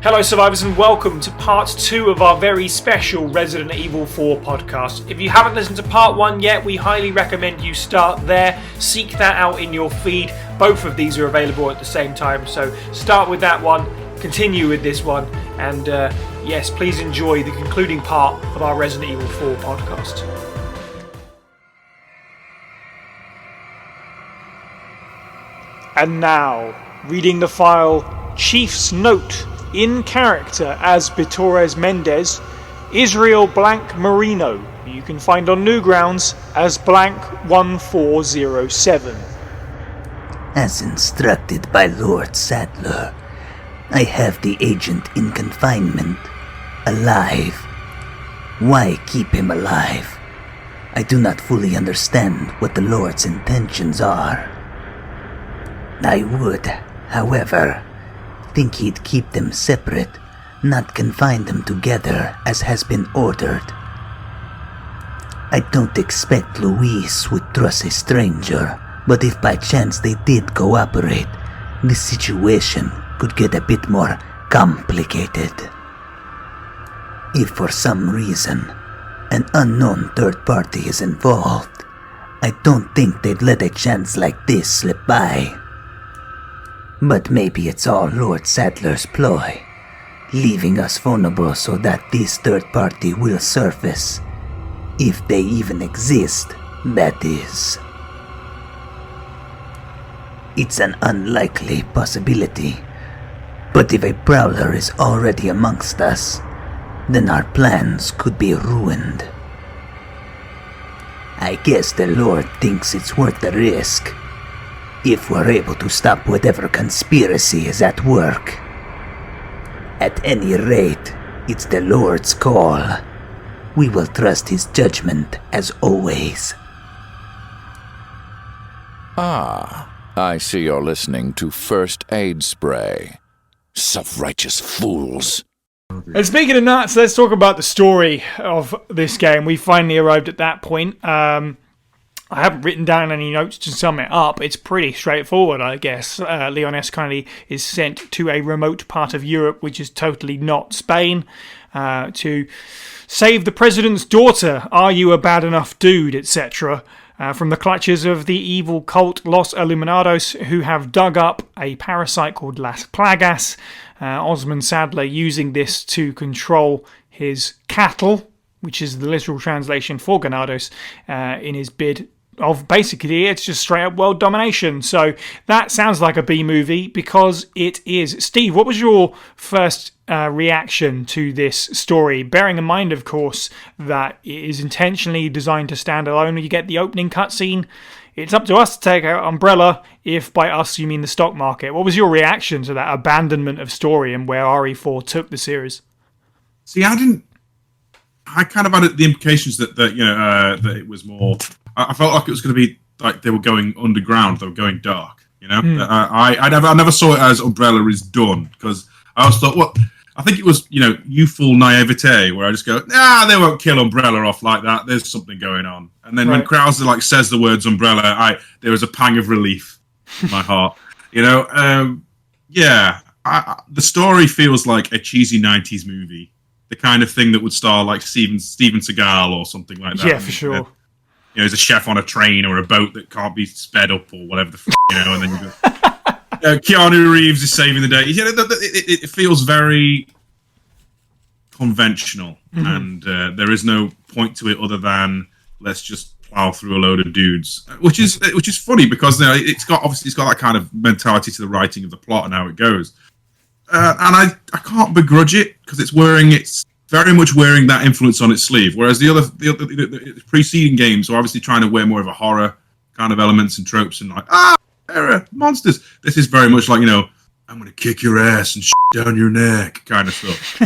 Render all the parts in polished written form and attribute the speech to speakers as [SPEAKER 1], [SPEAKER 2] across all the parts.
[SPEAKER 1] Hello survivors and welcome to part 2 of our very special Resident Evil 4 podcast. If you haven't listened to part 1 yet, we highly recommend you start there. Seek that out in your feed. Both of these are available at the same time, so start with that one, continue with this one, and yes, please enjoy the concluding part of our Resident Evil 4 podcast. And now, reading the file, Chief's Note. In character as Bitores Mendez, Israel Blank Marino, who you can find on Newgrounds as Blank 1407.
[SPEAKER 2] As instructed by Lord Sadler, I have the agent in confinement, alive. Why keep him alive? I do not fully understand what the Lord's intentions are. I would, however, think he'd keep them separate, not confine them together as has been ordered. I don't expect Luis would trust a stranger, but if by chance they did cooperate, the situation could get a bit more complicated. If for some reason an unknown third party is involved, I don't think they'd let a chance like this slip by. But maybe it's all Lord Sadler's ploy, leaving us vulnerable so that this third party will surface. If they even exist, that is. It's an unlikely possibility, but if a prowler is already amongst us, then our plans could be ruined. I guess the Lord thinks it's worth the risk, if we're able to stop whatever conspiracy is at work. At any rate, it's the Lord's call. We will trust his judgment as always.
[SPEAKER 3] I see you're listening to First Aid Spray. Self-righteous fools.
[SPEAKER 1] And speaking of nuts, let's talk about the story of this game. We finally arrived at that point. I haven't written down any notes to sum it up. It's pretty straightforward, I guess. Leon S. Kennedy is sent to a remote part of Europe, which is totally not Spain, to save the president's daughter. Are you a bad enough dude, etc., from the clutches of the evil cult Los Illuminados, who have dug up a parasite called Las Plagas. Osmond Sadler using this to control his cattle, which is the literal translation for Ganados, in his bid of basically it's just straight up world domination. So that sounds like a B movie because it is. Steve, what was your first reaction to this story? Bearing in mind, of course, that it is intentionally designed to stand alone. You get the opening cutscene. It's up to us to take out Umbrella, if by us you mean the stock market. What was your reaction to that abandonment of story and where RE4 took the series?
[SPEAKER 4] See, I kind of had the implications that it was more. I felt like it was going to be like they were going underground, they were going dark. You know, I never saw it as Umbrella is done because I always thought, what? I think it was youthful naivete where I just go, nah, they won't kill Umbrella off like that. There's something going on. And then when Krauser says the words Umbrella, there was a pang of relief in my heart. The story feels like a cheesy '90s movie. The kind of thing that would star like Steven Seagal or something like that.
[SPEAKER 1] Yeah, for sure.
[SPEAKER 4] He's a chef on a train or a boat that can't be sped up or whatever the and then you go, Keanu Reeves is saving the day. It feels very conventional, and there is no point to it other than let's just plow through a load of dudes, which is funny because it's got that kind of mentality to the writing of the plot and how it goes. And I can't begrudge it because it's very much wearing that influence on its sleeve. Whereas the preceding games were obviously trying to wear more of a horror kind of elements and tropes and like, terror, monsters. This is very much like, I'm going to kick your ass and down your neck kind of stuff.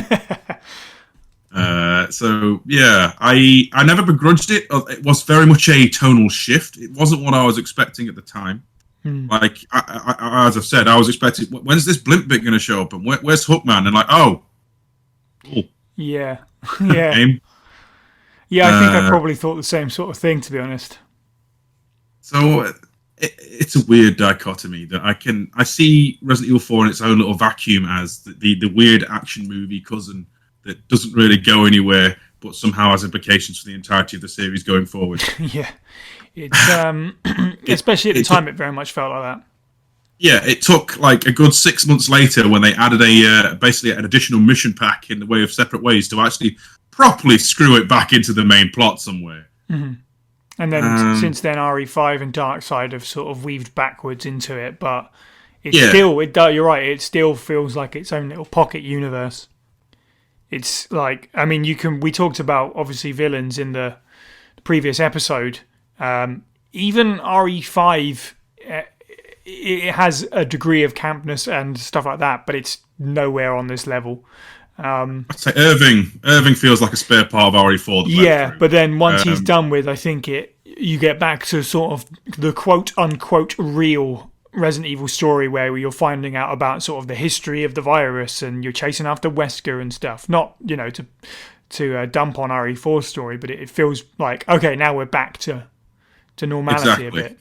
[SPEAKER 4] I never begrudged it. It was very much a tonal shift. It wasn't what I was expecting at the time. Like, as I've said, I was expecting, when's this blimp bit going to show up? And where's Hookman? And like, oh, cool.
[SPEAKER 1] Yeah.
[SPEAKER 4] Game.
[SPEAKER 1] Yeah, I think I probably thought the same sort of thing, to be honest.
[SPEAKER 4] So, it's a weird dichotomy that I see Resident Evil 4 in its own little vacuum as the weird action movie cousin that doesn't really go anywhere, but somehow has implications for the entirety of the series going forward.
[SPEAKER 1] Yeah, it's especially at the time, it very much felt like that.
[SPEAKER 4] Yeah, it took like a good 6 months later when they added basically an additional mission pack in the way of separate ways to actually properly screw it back into the main plot somewhere.
[SPEAKER 1] Mm-hmm. And then since then, RE5 and Darkside have sort of weaved backwards into it, but it's still, you're right, it still feels like its own little pocket universe. It's like, I mean, we talked about, obviously, villains in the previous episode. Even RE5, it has a degree of campness and stuff like that, but it's nowhere on this level.
[SPEAKER 4] I'd say Irving feels like a spare part of RE4.
[SPEAKER 1] Yeah, but then once he's done with, I think you get back to sort of the quote-unquote real Resident Evil story where you're finding out about sort of the history of the virus and you're chasing after Wesker and stuff. Not, to dump on RE4's story, but it feels like, okay, now we're back to normality a bit.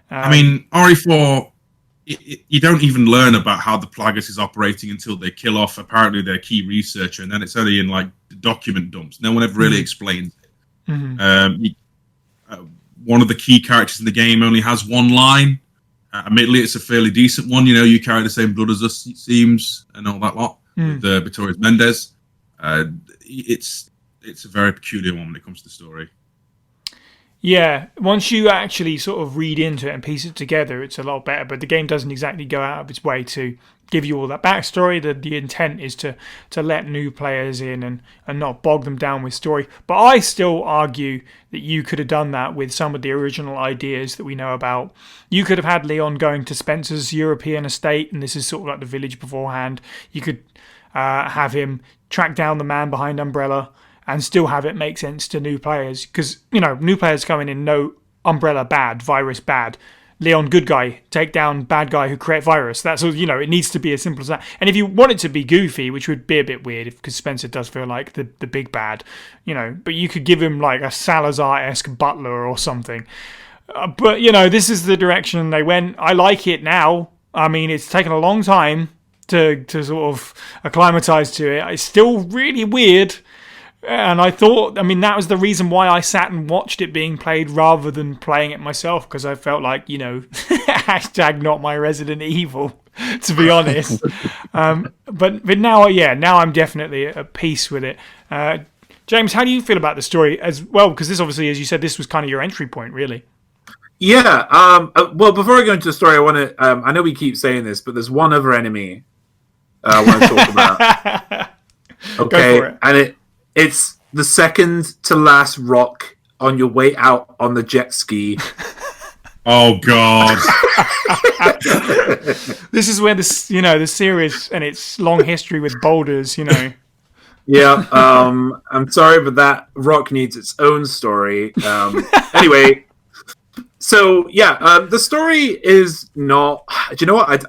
[SPEAKER 4] I mean, RE4... You don't even learn about how the Plagueis is operating until they kill off apparently their key researcher, and then it's only in like the document dumps. No one ever really explains it. Mm-hmm. One of the key characters in the game only has one line. Admittedly, it's a fairly decent one. You carry the same blood as us, it seems, and all that lot. With Victoria's Mendez. It's a very peculiar one when it comes to the story.
[SPEAKER 1] Yeah, once you actually sort of read into it and piece it together, it's a lot better. But the game doesn't exactly go out of its way to give you all that backstory. The intent is to let new players in and not bog them down with story. But I still argue that you could have done that with some of the original ideas that we know about. You could have had Leon going to Spencer's European estate, and this is sort of like the village beforehand. You could have him track down the man behind Umbrella and still have it make sense to new players. Because, new players coming in, no Umbrella bad, virus bad. Leon good guy, take down bad guy who create virus. That's all, it needs to be as simple as that. And if you want it to be goofy, which would be a bit weird, because Spencer does feel like the big bad, but you could give him like a Salazar-esque butler or something. But, this is the direction they went. I like it now. I mean, it's taken a long time to sort of acclimatize to it. It's still really weird. And I thought, that was the reason why I sat and watched it being played rather than playing it myself, because I felt like, hashtag not my Resident Evil, to be honest. But now I'm definitely at peace with it. James, how do you feel about the story as well? Because this obviously, as you said, this was kind of your entry point, really.
[SPEAKER 5] Yeah. Well, before I go into the story, I want to, I know we keep saying this, but there's one other enemy I want to talk about. Okay. Go for it. And it's the second to last rock on your way out on the jet ski.
[SPEAKER 4] Oh God!
[SPEAKER 1] This is where the series and its long history with boulders,
[SPEAKER 5] Yeah, I'm sorry, but that rock needs its own story. Anyway, so yeah, the story is not. Do you know what?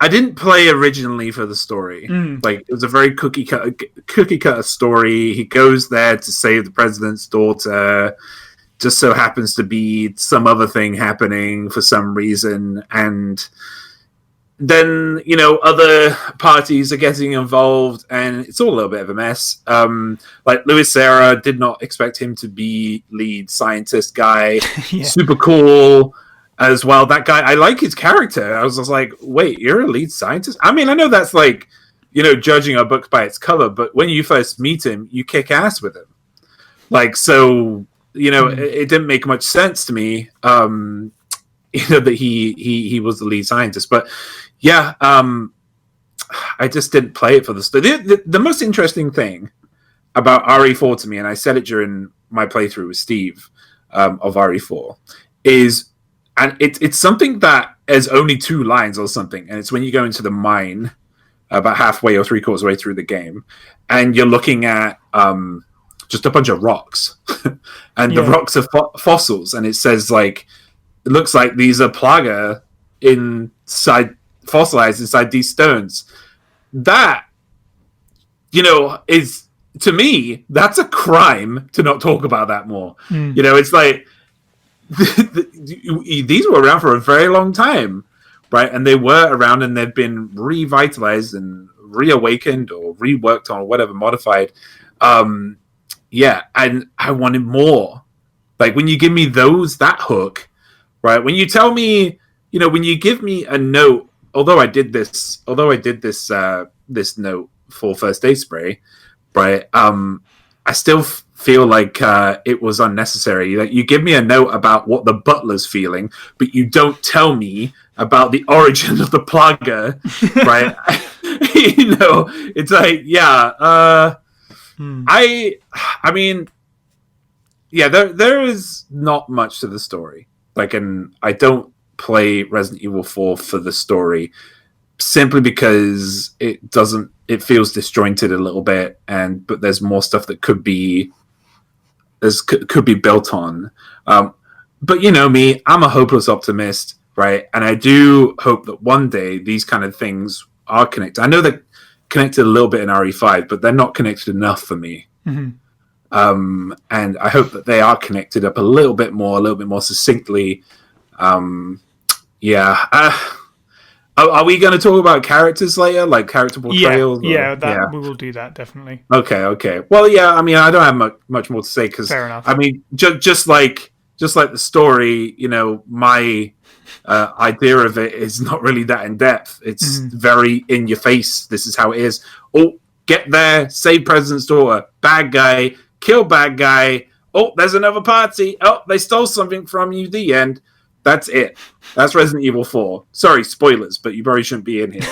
[SPEAKER 5] I didn't play originally for the story. Like, it was a very cookie cutter story. He goes there to save the president's daughter. Just so happens to be some other thing happening for some reason, and then other parties are getting involved, and it's all a little bit of a mess. Like Luis Serra, did not expect him to be lead scientist guy. Yeah. Super cool. As well, that guy, I like his character. I was just like, wait, you're a lead scientist? I mean, I know that's like, judging a book by its cover, but when you first meet him, you kick ass with him. Like, so, it didn't make much sense to me, that he was the lead scientist. But yeah, I just didn't play it for the story. The most interesting thing about RE4 to me, and I said it during my playthrough with Steve of RE4, is... And it's something that is only 2 lines or something. And it's when you go into the mine about halfway or 3/4 way through the game. And you're looking at just a bunch of rocks. And the rocks are fossils. And it says, like, it looks like these are plaga fossilized inside these stones. That, is, to me, that's a crime to not talk about that more. It's like... these were around for a very long time, right? And they were around, and they've been revitalized and reawakened or reworked on, or whatever, modified. Yeah, and I wanted more. Like when you give me that hook, right? When you tell me, when you give me a note, although I did this this note for First Aid Spray, right? I still feel like it was unnecessary. Like you give me a note about what the butler's feeling, but you don't tell me about the origin of the plaga, right? It's like, yeah. I mean, yeah, there is not much to the story. Like, and I don't play Resident Evil 4 for the story, simply because it feels disjointed a little bit, but there's more stuff that could be built on. But you know me, I'm a hopeless optimist, right? And I do hope that one day these kind of things are connected. I know they're connected a little bit in RE5, but they're not connected enough for me.
[SPEAKER 1] Mm-hmm.
[SPEAKER 5] And I hope that they are connected up a little bit more succinctly. Yeah. Are we going to talk about characters later, like character portrayals?
[SPEAKER 1] Yeah, we will do that, definitely.
[SPEAKER 5] Okay. Well, yeah. I mean, I don't have much more to say because,
[SPEAKER 1] fair enough.
[SPEAKER 5] I mean, just like the story, my idea of it is not really that in depth. It's very in your face. This is how it is. Oh, get there, save President's daughter, bad guy, kill bad guy. Oh, there's another party. Oh, they stole something from you. The end. That's it. That's Resident Evil 4. Sorry, spoilers, but you probably shouldn't be in here.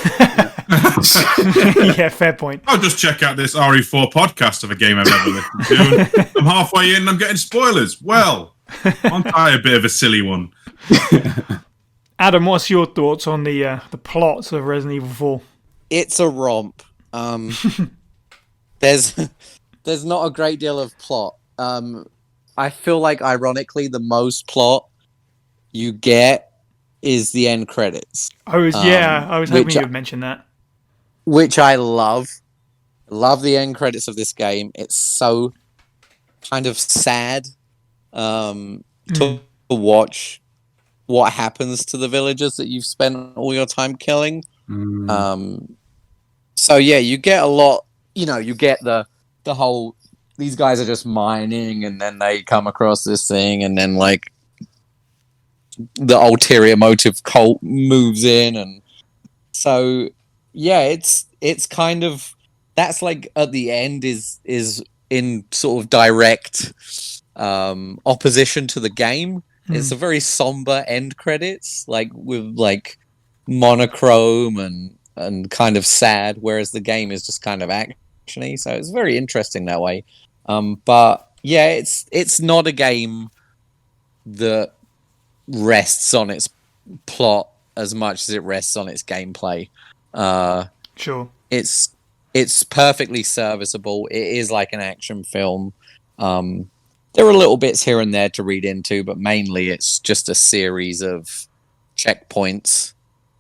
[SPEAKER 1] Yeah, fair point.
[SPEAKER 4] I'll just check out this RE4 podcast of a game I've never listened to. I'm halfway in and I'm getting spoilers. Well, aren't I a bit of a silly one?
[SPEAKER 1] Adam, what's your thoughts on the plots of Resident Evil 4?
[SPEAKER 6] It's a romp. There's not a great deal of plot. I feel like, ironically, the most plot you get is the end credits.
[SPEAKER 1] I was hoping you would mention that.
[SPEAKER 6] Which I love. Love the end credits of this game. It's so kind of sad to watch what happens to the villagers that you've spent all your time killing. So yeah, you get a lot, you get the whole, these guys are just mining and then they come across this thing and then like the ulterior motive cult moves in, and so yeah, it's kind of, that's like at the end is in sort of direct opposition to the game. It's a very somber end credits, like with like monochrome and kind of sad, whereas the game is just kind of actiony. So it's very interesting that way. But yeah, it's not a game that rests on its plot as much as it rests on its gameplay.
[SPEAKER 1] Sure.
[SPEAKER 6] It's perfectly serviceable. It is like an action film. There are little bits here and there to read into, but mainly it's just a series of checkpoints.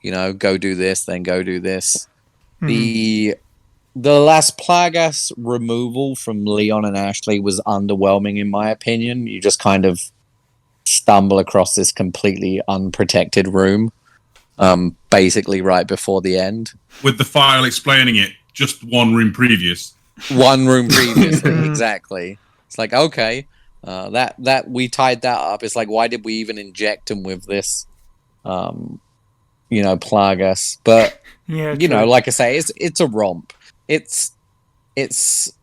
[SPEAKER 6] Go do this, then go do this. The Las Plagas removal from Leon and Ashley was underwhelming, in my opinion. You just kind of stumble across this completely unprotected room, basically right before the end.
[SPEAKER 4] With the file explaining it, just one room previous.
[SPEAKER 6] One room previously, exactly. It's like, okay, that we tied that up. It's like, why did we even inject him with this, Plagas? But,
[SPEAKER 1] yeah,
[SPEAKER 6] like I say, it's a romp. It's as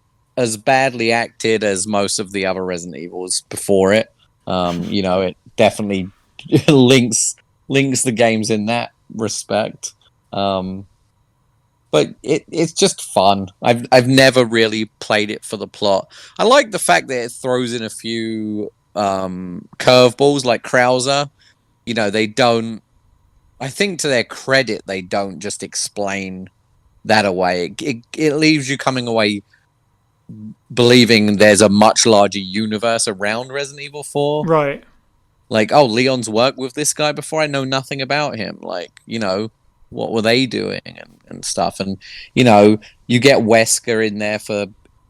[SPEAKER 6] badly acted as most of the other Resident Evils before it. It definitely links the games in that respect. But it's just fun. I've never really played it for the plot. I like the fact that it throws in a few curveballs like Krauser. They don't, I think to their credit, they don't just explain that away. It leaves you coming away believing there's a much larger universe around Resident Evil 4.
[SPEAKER 1] Right.
[SPEAKER 6] Like, oh, Leon's worked with this guy before. I know nothing about him. Like, what were they doing and stuff? And, you get Wesker in there for...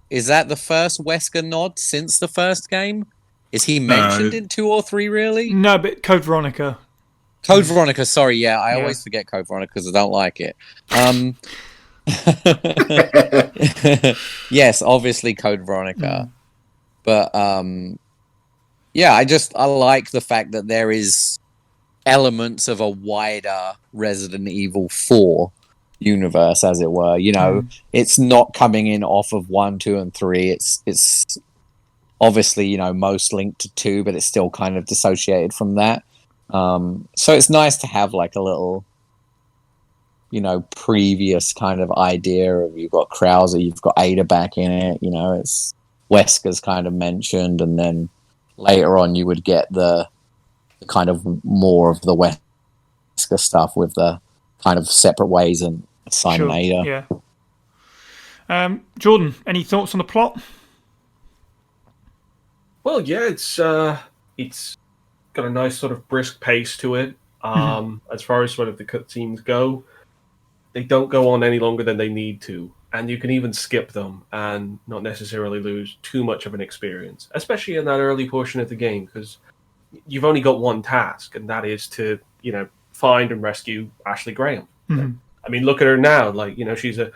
[SPEAKER 6] Is that the first Wesker nod since the first game? Is he mentioned in 2 or 3, really?
[SPEAKER 1] No, but Code Veronica.
[SPEAKER 6] Code Veronica, sorry, yeah. I always forget Code Veronica because I don't like it. Yes, obviously Code Veronica. But, yeah, I like the fact that there is elements of a wider Resident Evil 4 universe, as it were. You know, it's not coming in off of 1, 2, and 3. It's obviously, you know, most linked to 2, but it's still kind of dissociated from that. So it's nice to have like a little, you know, previous kind of idea of you've got Krauser, you've got Ada back in it, you know, it's Wesker's kind of mentioned, and then later on you would get the kind of more of the Wesker stuff with the kind of separate ways and Simon Ada.
[SPEAKER 1] Yeah. Jordan, any thoughts on the plot?
[SPEAKER 7] Well, yeah, it's got a nice sort of brisk pace to it. As far as sort of the cutscenes go, they don't go on any longer than they need to, and you can even skip them and not necessarily lose too much of an experience, especially in that early portion of the game, because you've only got one task, and that is to, you know, find and rescue Ashley Graham. I mean, look at her now. Like, you know, she's a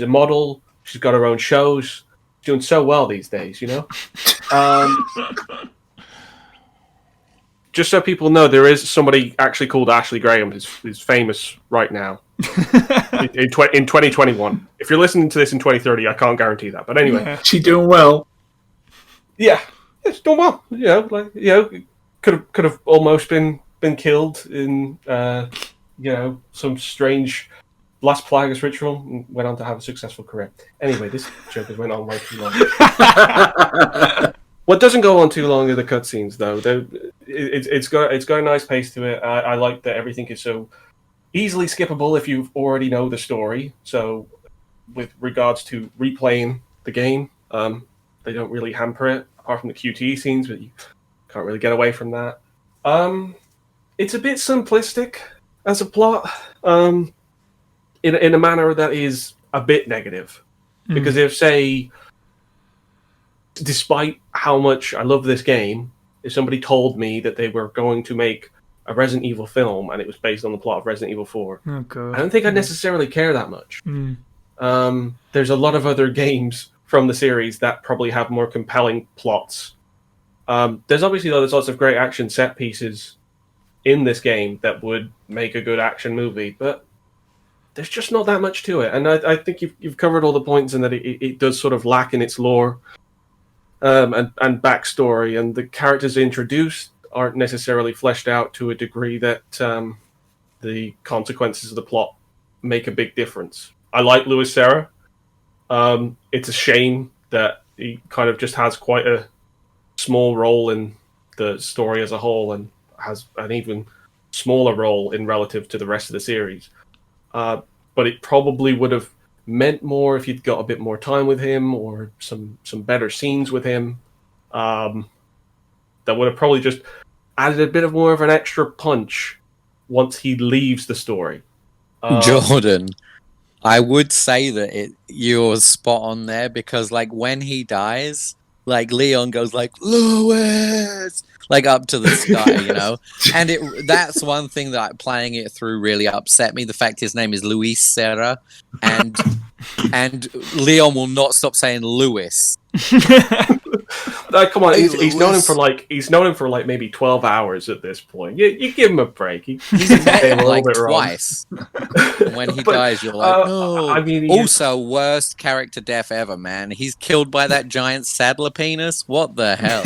[SPEAKER 7] model. She's got her own shows. She's doing so well these days, you know. Just so people know, there is somebody actually called Ashley Graham who's famous right now in 2021. If you're listening to this in 2030, I can't guarantee that. But anyway,
[SPEAKER 5] She doing well.
[SPEAKER 7] yeah, she's doing well. You know, like, you know, could have almost been killed in you know, some strange Last Plagueis ritual, and went on to have a successful career. Anyway, this joke has went on way too long. What doesn't go on too long are the cutscenes, though. It's got a nice pace to it. I like that everything is so easily skippable if you already know the story. So, with regards to replaying the game, they don't really hamper it, apart from the QTE scenes, but you can't really get away from that. It's a bit simplistic as a plot, in a manner that is a bit negative. Because if, say, despite how much I love this game, if somebody told me that they were going to make a Resident Evil film and it was based on the plot of Resident Evil 4,
[SPEAKER 1] Oh, God.
[SPEAKER 7] I don't think I'd necessarily care that much. There's a lot of other games from the series that probably have more compelling plots. There's obviously lots of great action set pieces in this game that would make a good action movie, but there's just not that much to it. And I think you've covered all the points in that it does sort of lack in its lore and backstory, and the characters introduced aren't necessarily fleshed out to a degree that the consequences of the plot make a big difference. I like Louis Serra. It's a shame that he kind of just has quite a small role in the story as a whole, and has an even smaller role in relative to the rest of the series. But it probably would have meant more if you'd got a bit more time with him, or some better scenes with him. That would have probably just added a bit of more of an extra punch once he leaves the story.
[SPEAKER 6] Jordan, I would say that you're spot on there, because like when he dies, like Leon goes like Louis, like up to the sky, you know. And that's one thing that playing it through really upset me. The fact his name is Luis Serra, and Leon will not stop saying Louis.
[SPEAKER 7] Come on, he's known him
[SPEAKER 6] Louis.
[SPEAKER 7] for like maybe 12 hours at this point. You give him a break. He's
[SPEAKER 6] Met
[SPEAKER 7] a little
[SPEAKER 6] like
[SPEAKER 7] bit wrong.
[SPEAKER 6] twice. And when he dies, you're like, no.
[SPEAKER 7] I mean,
[SPEAKER 6] also, worst character death ever, man. He's killed by that giant saddler penis. What the hell?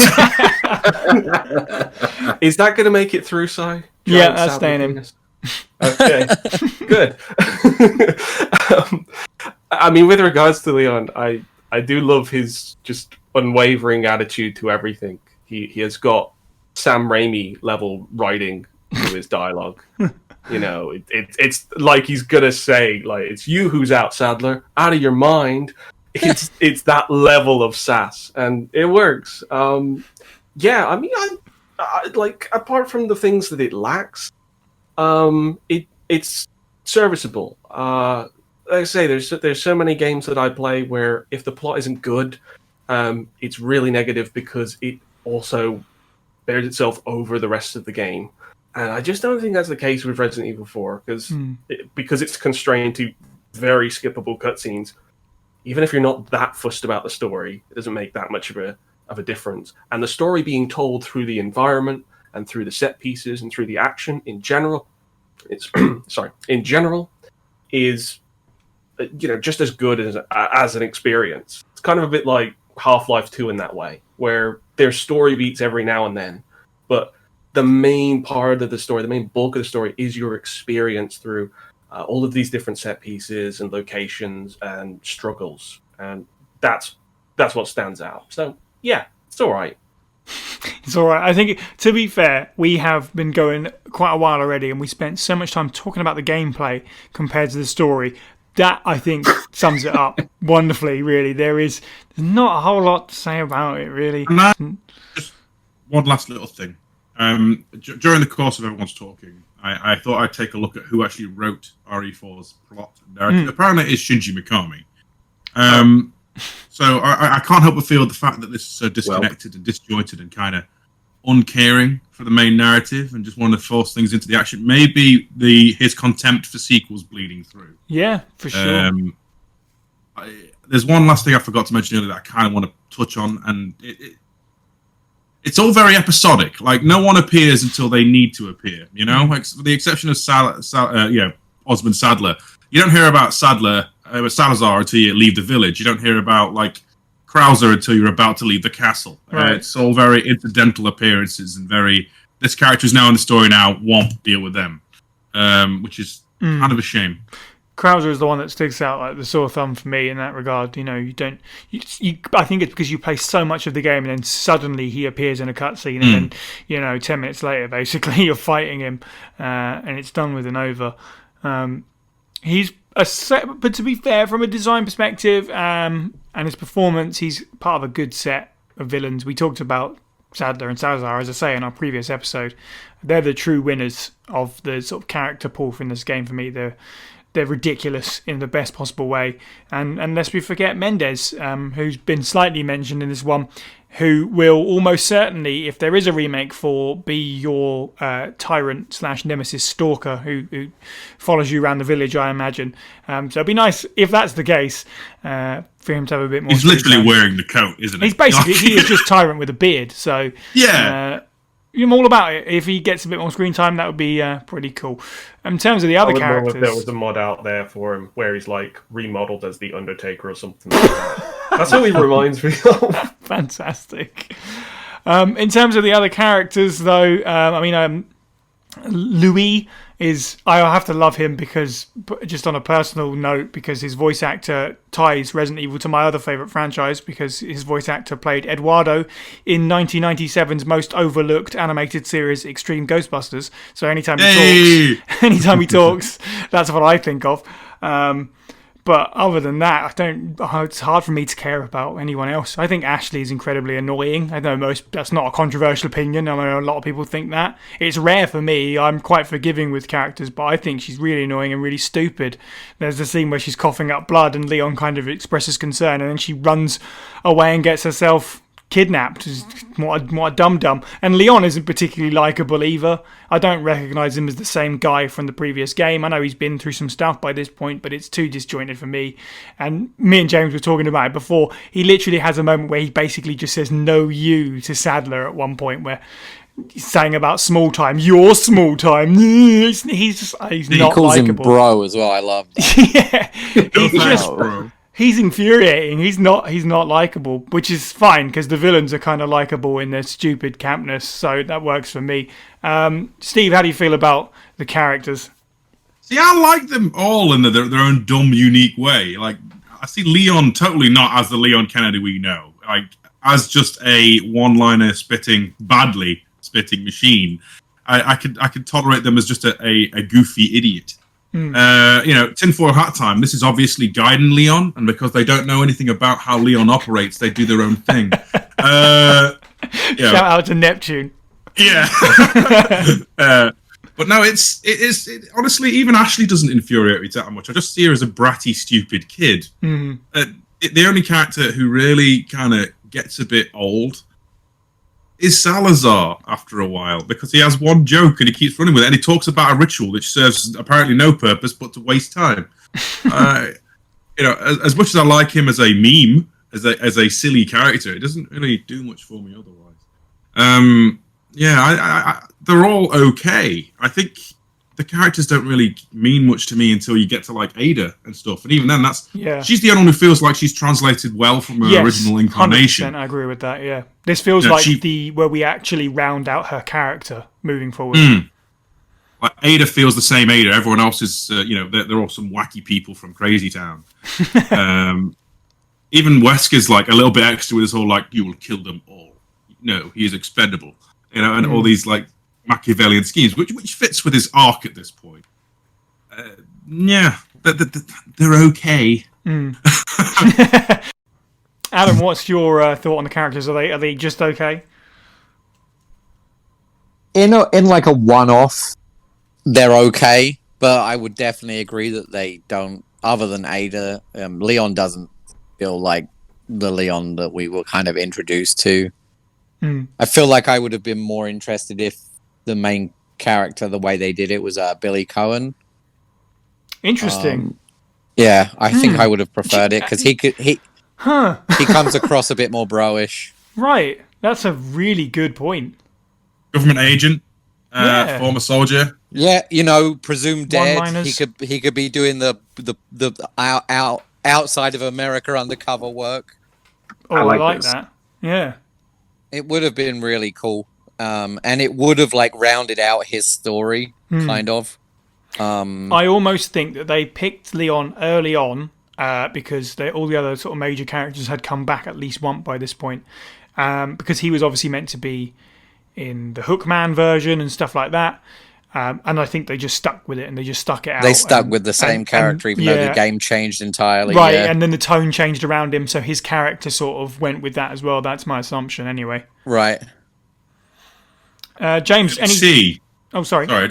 [SPEAKER 7] Is that going to make it through, Si?
[SPEAKER 1] Yeah, that's staying in.
[SPEAKER 7] Okay, good. I mean, with regards to Leon, I do love his just unwavering attitude to everything. He has got Sam Raimi level writing to his dialogue. You know, it's like he's gonna say, like, it's you who's out, Sadler, out of your mind. It's that level of sass, and it works. Yeah, I mean, I like, apart from the things that it lacks, it's serviceable. Like I say, there's so many games that I play where if the plot isn't good, it's really negative because it also bears itself over the rest of the game. And I just don't think that's the case with Resident Evil 4, because it's constrained to very skippable cutscenes. Even if you're not that fussed about the story, it doesn't make that much of a difference. And the story being told through the environment and through the set pieces and through the action in general, is just as good as an experience. It's kind of a bit like Half-Life 2 in that way, where there's story beats every now and then, but the main part of the story, the main bulk of the story, is your experience through all of these different set pieces and locations and struggles, and that's what stands out. So yeah, it's all right.
[SPEAKER 1] It's all right. I think, to be fair, we have been going quite a while already, and we spent so much time talking about the gameplay compared to the story. That, I think, sums it up wonderfully, really. There's not a whole lot to say about it, really.
[SPEAKER 4] Just one last little thing. During the course of everyone's talking, I thought I'd take a look at who actually wrote RE4's plot and narrative. Apparently, it's Shinji Mikami. So I can't help but feel the fact that this is so disconnected and disjointed and kind of uncaring for the main narrative and just want to force things into the action. Maybe his contempt for sequels bleeding through.
[SPEAKER 1] Yeah, for sure.
[SPEAKER 4] There's one last thing I forgot to mention earlier that I kind of want to touch on, and it's all very episodic. Like, no one appears until they need to appear, you know? Like, with the exception of Osmond Sadler. You don't hear about Salazar until you leave the village. You don't hear about, like, Krauser until you're about to leave the castle.
[SPEAKER 1] Right.
[SPEAKER 4] It's all very incidental appearances and this character is now in the story now, won't deal with them. Which is kind of a shame.
[SPEAKER 1] Krauser is the one that sticks out like the sore thumb for me in that regard. I think it's because you play so much of the game and then suddenly he appears in a cutscene and then 10 minutes later basically you're fighting him and it's done with and over. He's a set, but to be fair, from a design perspective and his performance, he's part of a good set of villains. We talked about Sadler and Salazar, as I say in our previous episode. They're the true winners of the sort of character pool in this game for me. They're ridiculous in the best possible way. And lest we forget Mendez, who's been slightly mentioned in this one, who will almost certainly, if there is a remake for, be your tyrant/nemesis stalker who follows you around the village, I imagine. So it'd be nice, if that's the case, for him to have a bit more.
[SPEAKER 4] He's literally wearing the coat, isn't he?
[SPEAKER 1] He's basically, he is just Tyrant with a beard. So
[SPEAKER 4] yeah.
[SPEAKER 1] I'm all about it. If he gets a bit more screen time, that would be pretty cool. In terms of the other characters,
[SPEAKER 7] if there was a mod out there for him where he's like remodeled as the Undertaker or something like that. That's what he reminds me of.
[SPEAKER 1] Fantastic. In terms of the other characters, though, Louis is, I have to love him because, just on a personal note, because his voice actor ties Resident Evil to my other favourite franchise, because his voice actor played Eduardo in 1997's most overlooked animated series Extreme Ghostbusters. So anytime he talks, that's what I think of. But other than that, it's hard for me to care about anyone else. I think Ashley is incredibly annoying. I know that's not a controversial opinion. I know a lot of people think that. It's rare for me. I'm quite forgiving with characters, but I think she's really annoying and really stupid. There's the scene where she's coughing up blood and Leon kind of expresses concern and then she runs away and gets herself kidnapped. What a dum-dum. And Leon isn't particularly likeable either. I don't recognise him as the same guy from the previous game. I know he's been through some stuff by this point, but it's too disjointed for me. And me and James were talking about it before. He literally has a moment where he basically just says "no you" to Sadler at one point, where he's saying about small time, your small time. He's not
[SPEAKER 6] he calls
[SPEAKER 1] likeable.
[SPEAKER 6] him bro as well. I love that.
[SPEAKER 1] Yeah.
[SPEAKER 4] Bro.
[SPEAKER 1] He's infuriating. He's not likable, which is fine because the villains are kind of likable in their stupid campness, so that works for me. Steve, how do you feel about the characters?
[SPEAKER 4] See, I like them all in their own dumb, unique way. Like, I see Leon totally not as the Leon Kennedy we know, like as just a one-liner badly spitting machine. I could tolerate them as just a goofy idiot. Tinfoil hat time. This is obviously Gaiden Leon, and because they don't know anything about how Leon operates, they do their own thing.
[SPEAKER 1] Shout out to Neptune.
[SPEAKER 4] Yeah. But no, it honestly, even Ashley doesn't infuriate me that much. I just see her as a bratty, stupid kid. The only character who really kind of gets a bit old is Salazar after a while, because he has one joke and he keeps running with it, and he talks about a ritual which serves apparently no purpose but to waste time. As much as I like him as a meme, as a silly character, it doesn't really do much for me otherwise. They're all okay. I think the characters don't really mean much to me until you get to like Ada and stuff, and even then, she's the only one who feels like she's translated well from her original incarnation.
[SPEAKER 1] 100%, I agree with that. Yeah, this feels like where we actually round out her character moving forward.
[SPEAKER 4] Like Ada feels the same Ada. Everyone else is, they're all some wacky people from Crazy Town. Even Wesker's like a little bit extra with his whole like, you will kill them all. No, he is expendable. And all these like Machiavellian schemes, which fits with his arc at this point. They're okay.
[SPEAKER 1] Adam, what's your thought on the characters? Are they just okay?
[SPEAKER 6] In like a one-off, they're okay, but I would definitely agree that they don't. Other than Ada, Leon doesn't feel like the Leon that we were kind of introduced to. I feel like I would have been more interested if the main character, the way they did it, was Billy Cohen.
[SPEAKER 1] Interesting.
[SPEAKER 6] I think I would have preferred it because he comes across a bit more bro-ish.
[SPEAKER 1] Right, that's a really good point.
[SPEAKER 4] Government agent, former soldier.
[SPEAKER 6] Yeah, presumed dead. He could be doing the outside of America undercover work.
[SPEAKER 1] Oh, I like that. Yeah.
[SPEAKER 6] It would have been really cool. And it would have like rounded out his story, kind of.
[SPEAKER 1] I almost think that they picked Leon early on because all the other sort of major characters had come back at least once by this point. Because he was obviously meant to be in the Hookman version and stuff like that. And I think they just stuck with it and they just stuck it out.
[SPEAKER 6] They stuck with the same character even though the game changed entirely.
[SPEAKER 1] Right, and then the tone changed around him, so his character sort of went with that as well. That's my assumption anyway.
[SPEAKER 6] Right.
[SPEAKER 1] James, Oh, sorry.
[SPEAKER 4] Sorry,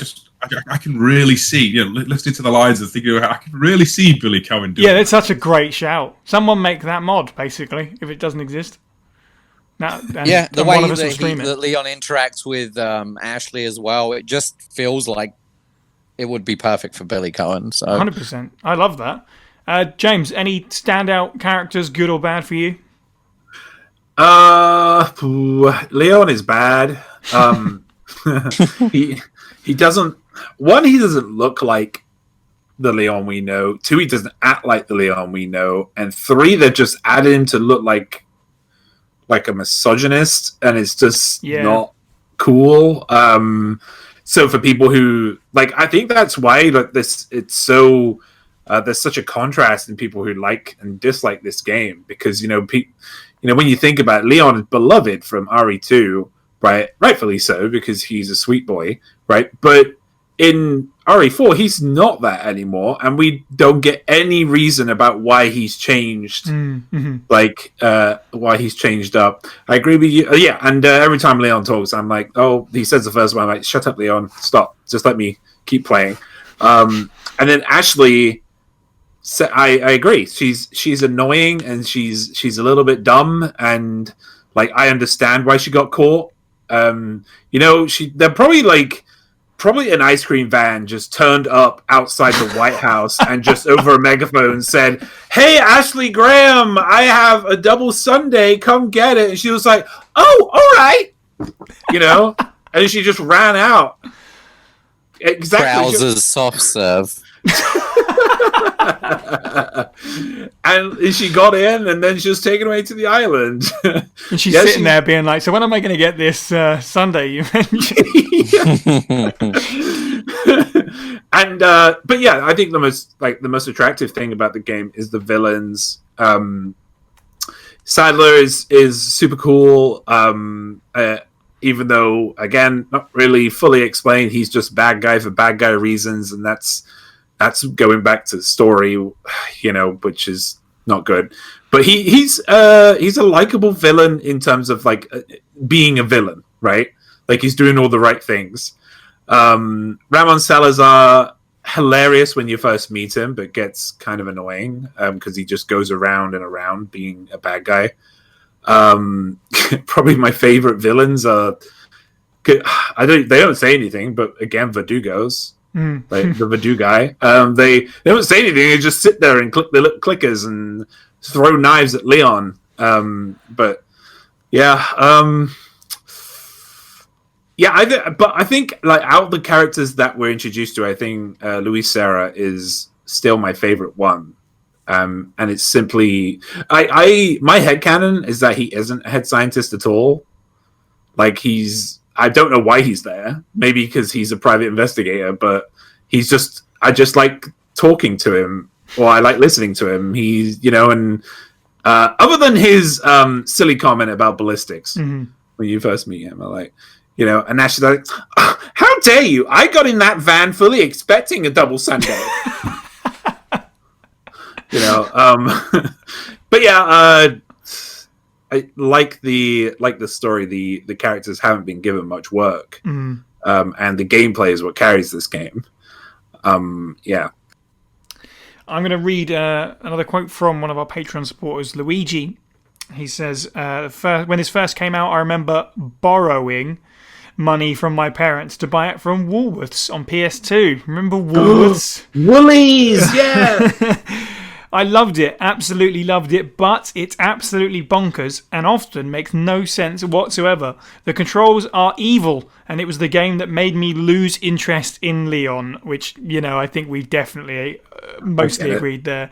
[SPEAKER 4] I can really see, listening to the lines and thinking, I can really see Billy Cohen doing
[SPEAKER 1] that's such a great shout. Someone make that mod, basically, if it doesn't exist.
[SPEAKER 6] The way that Leon interacts with Ashley as well, it just feels like it would be perfect for Billy Cohen. So
[SPEAKER 1] 100%. I love that. James, any standout characters, good or bad for you?
[SPEAKER 5] Leon is bad. He doesn't look like the Leon we know. 2, he doesn't act like the Leon we know, and 3, they're just adding him to look like a misogynist, and it's just not cool. So for people who I think that's why it's so there's such a contrast in people who like and dislike this game, because when you think about it, Leon is beloved from RE2, right? Rightfully so, because he's a sweet boy, right? But in RE4, he's not that anymore, and we don't get any reason about why he's changed, why he's changed up. I agree with you. And every time Leon talks, I'm like, he says the first one, I'm like, shut up, Leon, stop, just let me keep playing. And then Ashley, I agree. She's annoying, and she's a little bit dumb, and I understand why she got caught. They're probably an ice cream van just turned up outside the White House and just over a megaphone said, "Hey, Ashley Graham, I have a double sundae. Come get it." And she was like, "Oh, all right." And she just ran out. Exactly.
[SPEAKER 6] Browser's soft serve.
[SPEAKER 5] And she got in, and then she was taken away to the island.
[SPEAKER 1] And she's sitting there being like, "So when am I going to get this Sunday you mentioned?"
[SPEAKER 5] And but I think the most attractive thing about the game is the villains. Sadler is super cool. Even though, again, not really fully explained, he's just bad guy for bad guy reasons, and that's going back to the story, which is not good. But he's a likable villain in terms of being a villain, right? He's doing all the right things. Ramon Salazar, hilarious when you first meet him, but gets kind of annoying because he just goes around and around being a bad guy. Probably my favorite villains are. They don't say anything, but again, Verdugos, like the Verdu guy. They don't say anything. They just sit there and click the little clickers and throw knives at Leon. But yeah, I think like out of the characters that we're introduced to, I think Luis Serra is still my favorite one. And it's simply, my headcanon is that he isn't a head scientist at all. Like I don't know why he's there. Maybe because he's a private investigator, but I just like talking to him, or I like listening to him. He's, and other than his silly comment about ballistics when you first meet him, I like, and Ash is like, how dare you? I got in that van fully expecting a double sundae. But yeah, I like the story. The characters haven't been given much work, and the gameplay is what carries this game. Yeah.
[SPEAKER 1] I'm going to read another quote from one of our Patreon supporters, Luigi. He says, when this first came out, I remember borrowing money from my parents to buy it from Woolworths on PS2. Remember Woolworths?
[SPEAKER 5] Woolies, yeah!
[SPEAKER 1] I loved it, absolutely loved it, but it's absolutely bonkers and often makes no sense whatsoever. The controls are evil, and it was the game that made me lose interest in Leon, which, I think we've definitely mostly agreed there.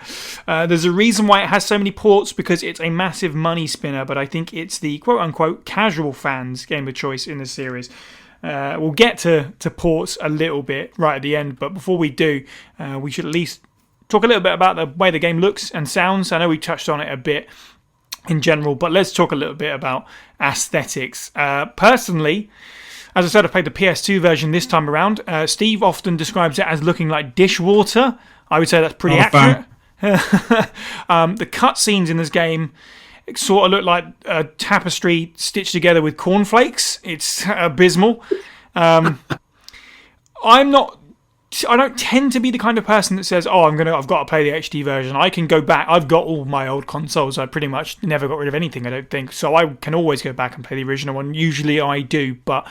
[SPEAKER 1] There's a reason why it has so many ports, because it's a massive money spinner, but I think it's the quote-unquote casual fans' game of choice in the series. We'll get to ports a little bit right at the end, but before we do, we should at least talk a little bit about the way the game looks and sounds. I know we touched on it a bit in general, but let's talk a little bit about aesthetics. Personally, as I said, I played the PS2 version this time around. Steve often describes it as looking like dishwater. I would say that's pretty accurate. The cutscenes in this game sort of look like a tapestry stitched together with cornflakes. It's abysmal. I don't tend to be the kind of person that says, I've got to play the HD version. I can go back. I've got all my old consoles. I pretty much never got rid of anything, I don't think. So I can always go back and play the original one. Usually I do, but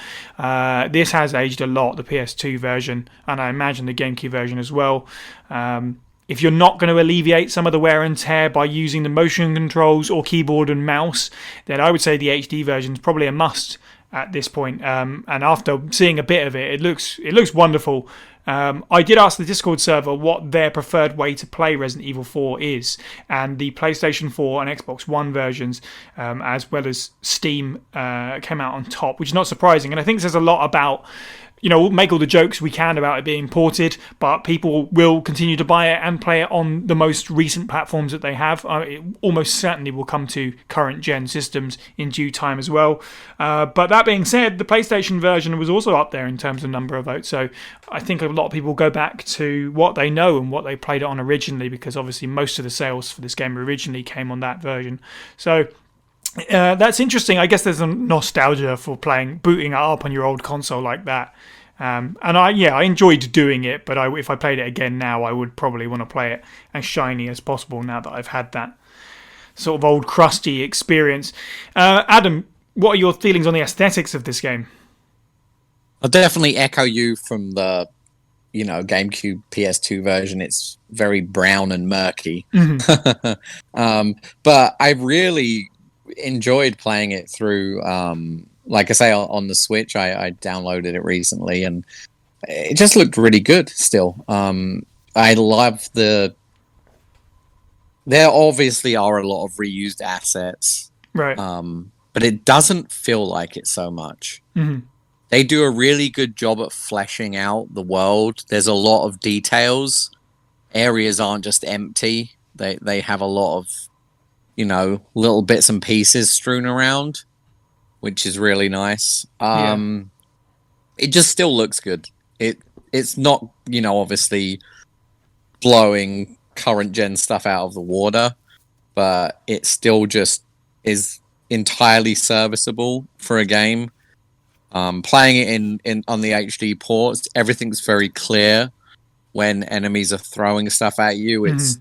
[SPEAKER 1] this has aged a lot, the PS2 version, and I imagine the GameCube version as well. If you're not going to alleviate some of the wear and tear by using the motion controls or keyboard and mouse, then I would say the HD version is probably a must at this point. And after seeing a bit of it, it looks wonderful. I did ask the Discord server what their preferred way to play Resident Evil 4 is, and the PlayStation 4 and Xbox One versions, as well as Steam, came out on top, which is not surprising. And I think it says a lot about, we'll make all the jokes we can about it being ported, but people will continue to buy it and play it on the most recent platforms that they have. It almost certainly will come to current gen systems in due time as well. But that being said, the PlayStation version was also up there in terms of number of votes. So I think a lot of people go back to what they know and what they played it on originally, because obviously most of the sales for this game originally came on that version. So that's interesting. I guess there's a nostalgia for booting it up on your old console like that. And I enjoyed doing it, but if I played it again now, I would probably want to play it as shiny as possible now that I've had that sort of old crusty experience. Adam, what are your feelings on the aesthetics of this game?
[SPEAKER 6] I'll definitely echo you from the GameCube PS2 version. It's very brown and murky.
[SPEAKER 1] Mm-hmm.
[SPEAKER 6] But I really enjoyed playing it through, like I say, on the Switch. I downloaded it recently, and it just looked really good still. I love there obviously are a lot of reused assets,
[SPEAKER 1] right?
[SPEAKER 6] But it doesn't feel like it so much.
[SPEAKER 1] Mm-hmm.
[SPEAKER 6] They do a really good job at fleshing out the world. There's a lot of details. Areas aren't just empty. They have a lot of, little bits and pieces strewn around, which is really nice. It just still looks good. It's not, obviously blowing current gen stuff out of the water, but it still just is entirely serviceable for a game. Playing it in on the HD ports, everything's very clear. When enemies are throwing stuff at you, it's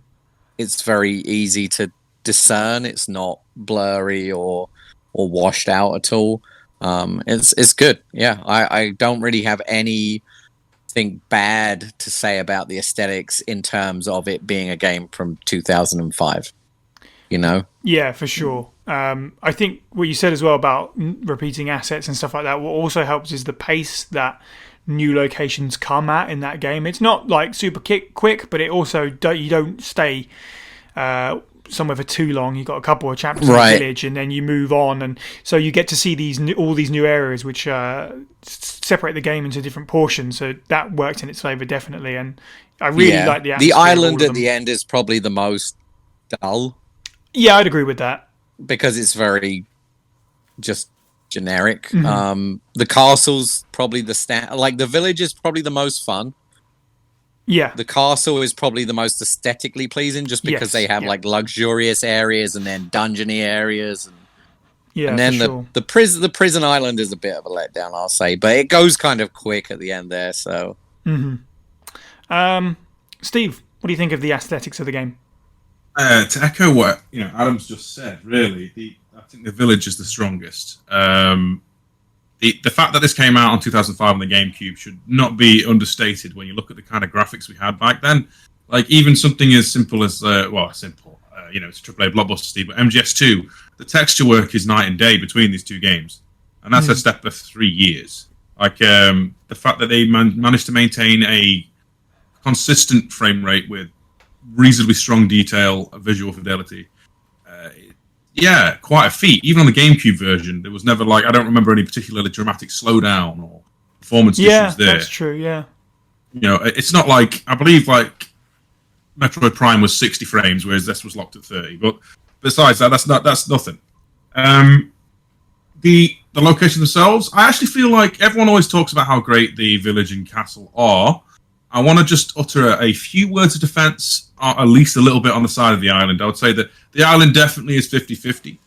[SPEAKER 6] very easy to discern. It's not blurry or washed out at all. It's good. Yeah, I don't really have anything bad to say about the aesthetics in terms of it being a game from 2005. You know?
[SPEAKER 1] Yeah, for sure. I think what you said as well about repeating assets and stuff like that, what also helps is the pace that new locations come at in that game. It's not like super quick, but it also you don't stay somewhere for too long. You've got a couple of chapters in the village, and then you move on, and so you get to see all these new areas which separate the game into different portions. So that worked in its favour definitely, and I really like the atmosphere.
[SPEAKER 6] The island at the end is probably the most dull.
[SPEAKER 1] Yeah, I'd agree with that
[SPEAKER 6] because it's very just generic.
[SPEAKER 1] Mm-hmm.
[SPEAKER 6] The castle's probably the village is probably the most fun.
[SPEAKER 1] Yeah.
[SPEAKER 6] The castle is probably the most aesthetically pleasing just because they have like luxurious areas and then dungeony areas. And then the prison island is a bit of a letdown, I'll say. But it goes kind of quick at the end there, so.
[SPEAKER 1] Mm-hmm. Steve, what do you think of the aesthetics of the game?
[SPEAKER 4] To echo what Adam's just said, really, I think the village is the strongest. The fact that this came out on 2005 on the GameCube should not be understated when you look at the kind of graphics we had back then. Like even something as simple as it's a AAA blockbuster, Steve, but MGS2, the texture work is night and day between these two games, and that's a step of 3 years. Like the fact that they managed to maintain a consistent frame rate with reasonably strong detail, visual fidelity. Quite a feat. Even on the GameCube version, there was never I don't remember any particularly dramatic slowdown or performance issues there. Yeah,
[SPEAKER 1] that's true, yeah.
[SPEAKER 4] It's not like, I believe Metroid Prime was 60 frames, whereas this was locked at 30. But besides that, that's nothing. The locations themselves, I actually feel like everyone always talks about how great the village and castle are. I want to just utter a few words of defense, at least a little bit on the side of the island. I would say that the island definitely is 50-50,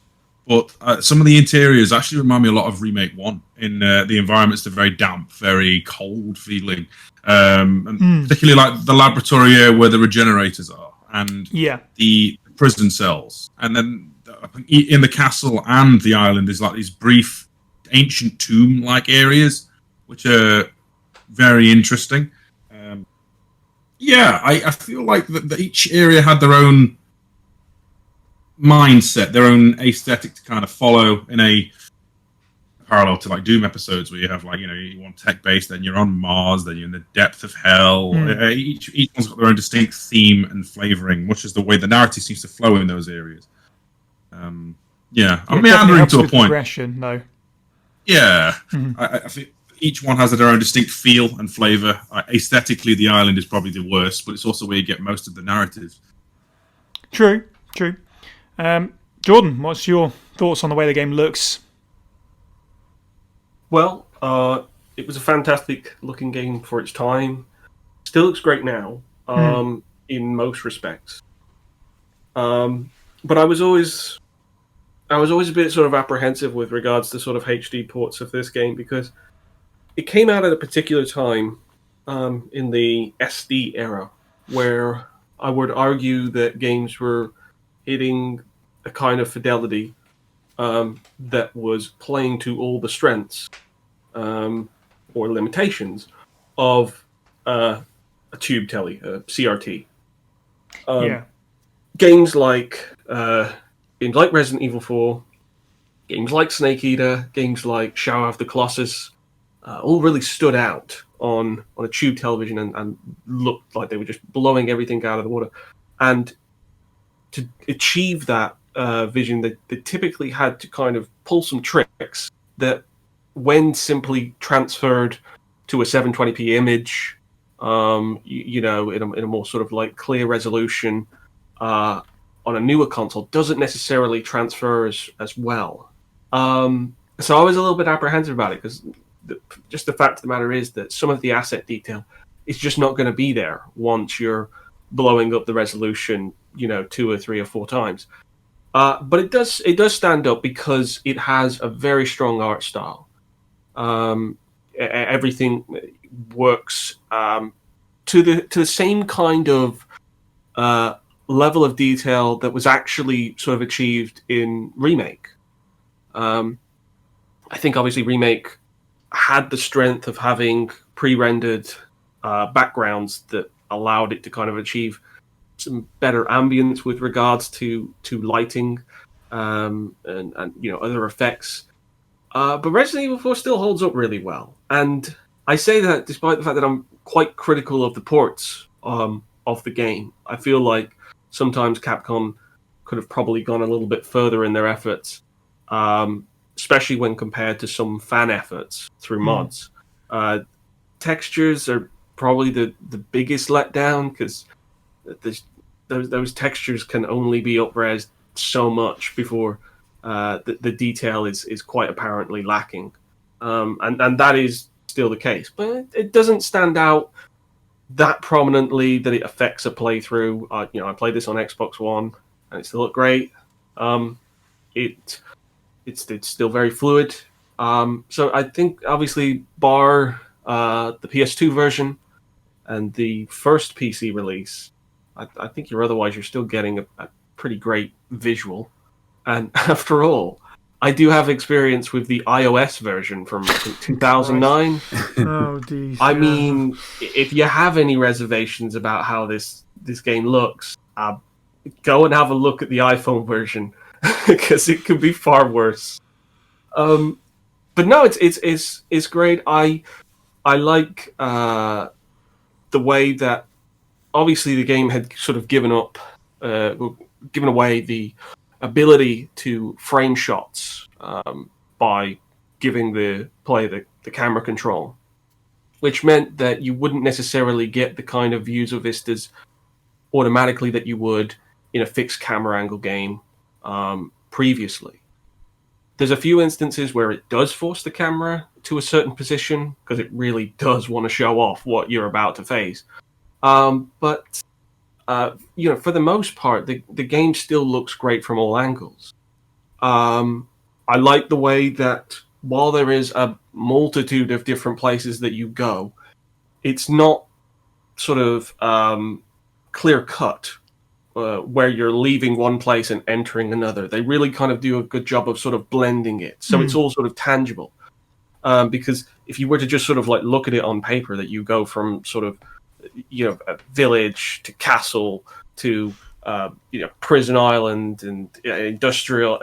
[SPEAKER 4] but some of the interiors actually remind me a lot of Remake 1 in the environments. They're very damp, very cold feeling, and particularly like the laboratory area where the regenerators are, and the prison cells. And then in the castle and the island is like these brief ancient tomb-like areas, which are very interesting. I feel like that each area had their own mindset, their own aesthetic to kind of follow in a parallel to like Doom episodes where you have you want tech based, then you're on Mars, then you're in the depth of hell. Each one's got their own distinct theme and flavoring, much as the way the narrative seems to flow in those areas. I'm meandering to a point.
[SPEAKER 1] Progression, though.
[SPEAKER 4] Yeah, I think each one has their own distinct feel and flavor. Aesthetically, the island is probably the worst, but it's also where you get most of the narrative.
[SPEAKER 1] True. Jordan, what's your thoughts on the way the game looks?
[SPEAKER 7] Well, it was a fantastic looking game for its time. Still looks great now, in most respects. But I was always a bit sort of apprehensive with regards to sort of HD ports of this game because it came out at a particular time in the SD era where I would argue that games were hitting a kind of fidelity that was playing to all the strengths or limitations of a tube telly, a CRT. Games like Resident Evil 4, games like Snake Eater, games like Shadow of the Colossus, all really stood out on a tube television and looked like they were just blowing everything out of the water. And to achieve that vision, they typically had to kind of pull some tricks that, when simply transferred to a 720p image, in a more sort of like clear resolution on a newer console, doesn't necessarily transfer as well. So I was a little bit apprehensive about it because just the fact of the matter is that some of the asset detail is just not going to be there once you're blowing up the resolution, 2 or 3 or 4 times. But it does stand up because it has a very strong art style. Everything works to the same kind of level of detail that was actually sort of achieved in Remake. I think obviously Remake had the strength of having pre-rendered backgrounds that allowed it to kind of achieve some better ambience with regards to lighting and other effects. But Resident Evil 4 still holds up really well, and I say that despite the fact that I'm quite critical of the ports of the game. I feel like sometimes Capcom could have probably gone a little bit further in their efforts, especially when compared to some fan efforts through mods. Textures are probably the biggest letdown, because those textures can only be up-res so much before the detail is quite apparently lacking. And that is still the case. But it doesn't stand out that prominently that it affects a playthrough. I played this on Xbox One, and it still looked great. It's still very fluid. So I think, obviously, bar the PS2 version and the first PC release, I think you're still getting a pretty great visual. And after all, I do have experience with the iOS version from 2009.
[SPEAKER 1] Oh, geez.
[SPEAKER 7] I mean, if you have any reservations about how this game looks, go and have a look at the iPhone version, because it could be far worse. But no, it's great. I like the way that obviously the game had sort of given away the ability to frame shots by giving the player the camera control, which meant that you wouldn't necessarily get the kind of views of vistas automatically that you would in a fixed camera angle game previously. There's a few instances where it does force the camera to a certain position, because it really does want to show off what you're about to face. But for the most part, the game still looks great from all angles. I like the way that while there is a multitude of different places that you go, it's not sort of clear cut where you're leaving one place and entering another. They really kind of do a good job of sort of blending it, so it's all sort of tangible. Because if you were to just sort of like look at it on paper, that you go from sort of a village to castle to prison island and industrial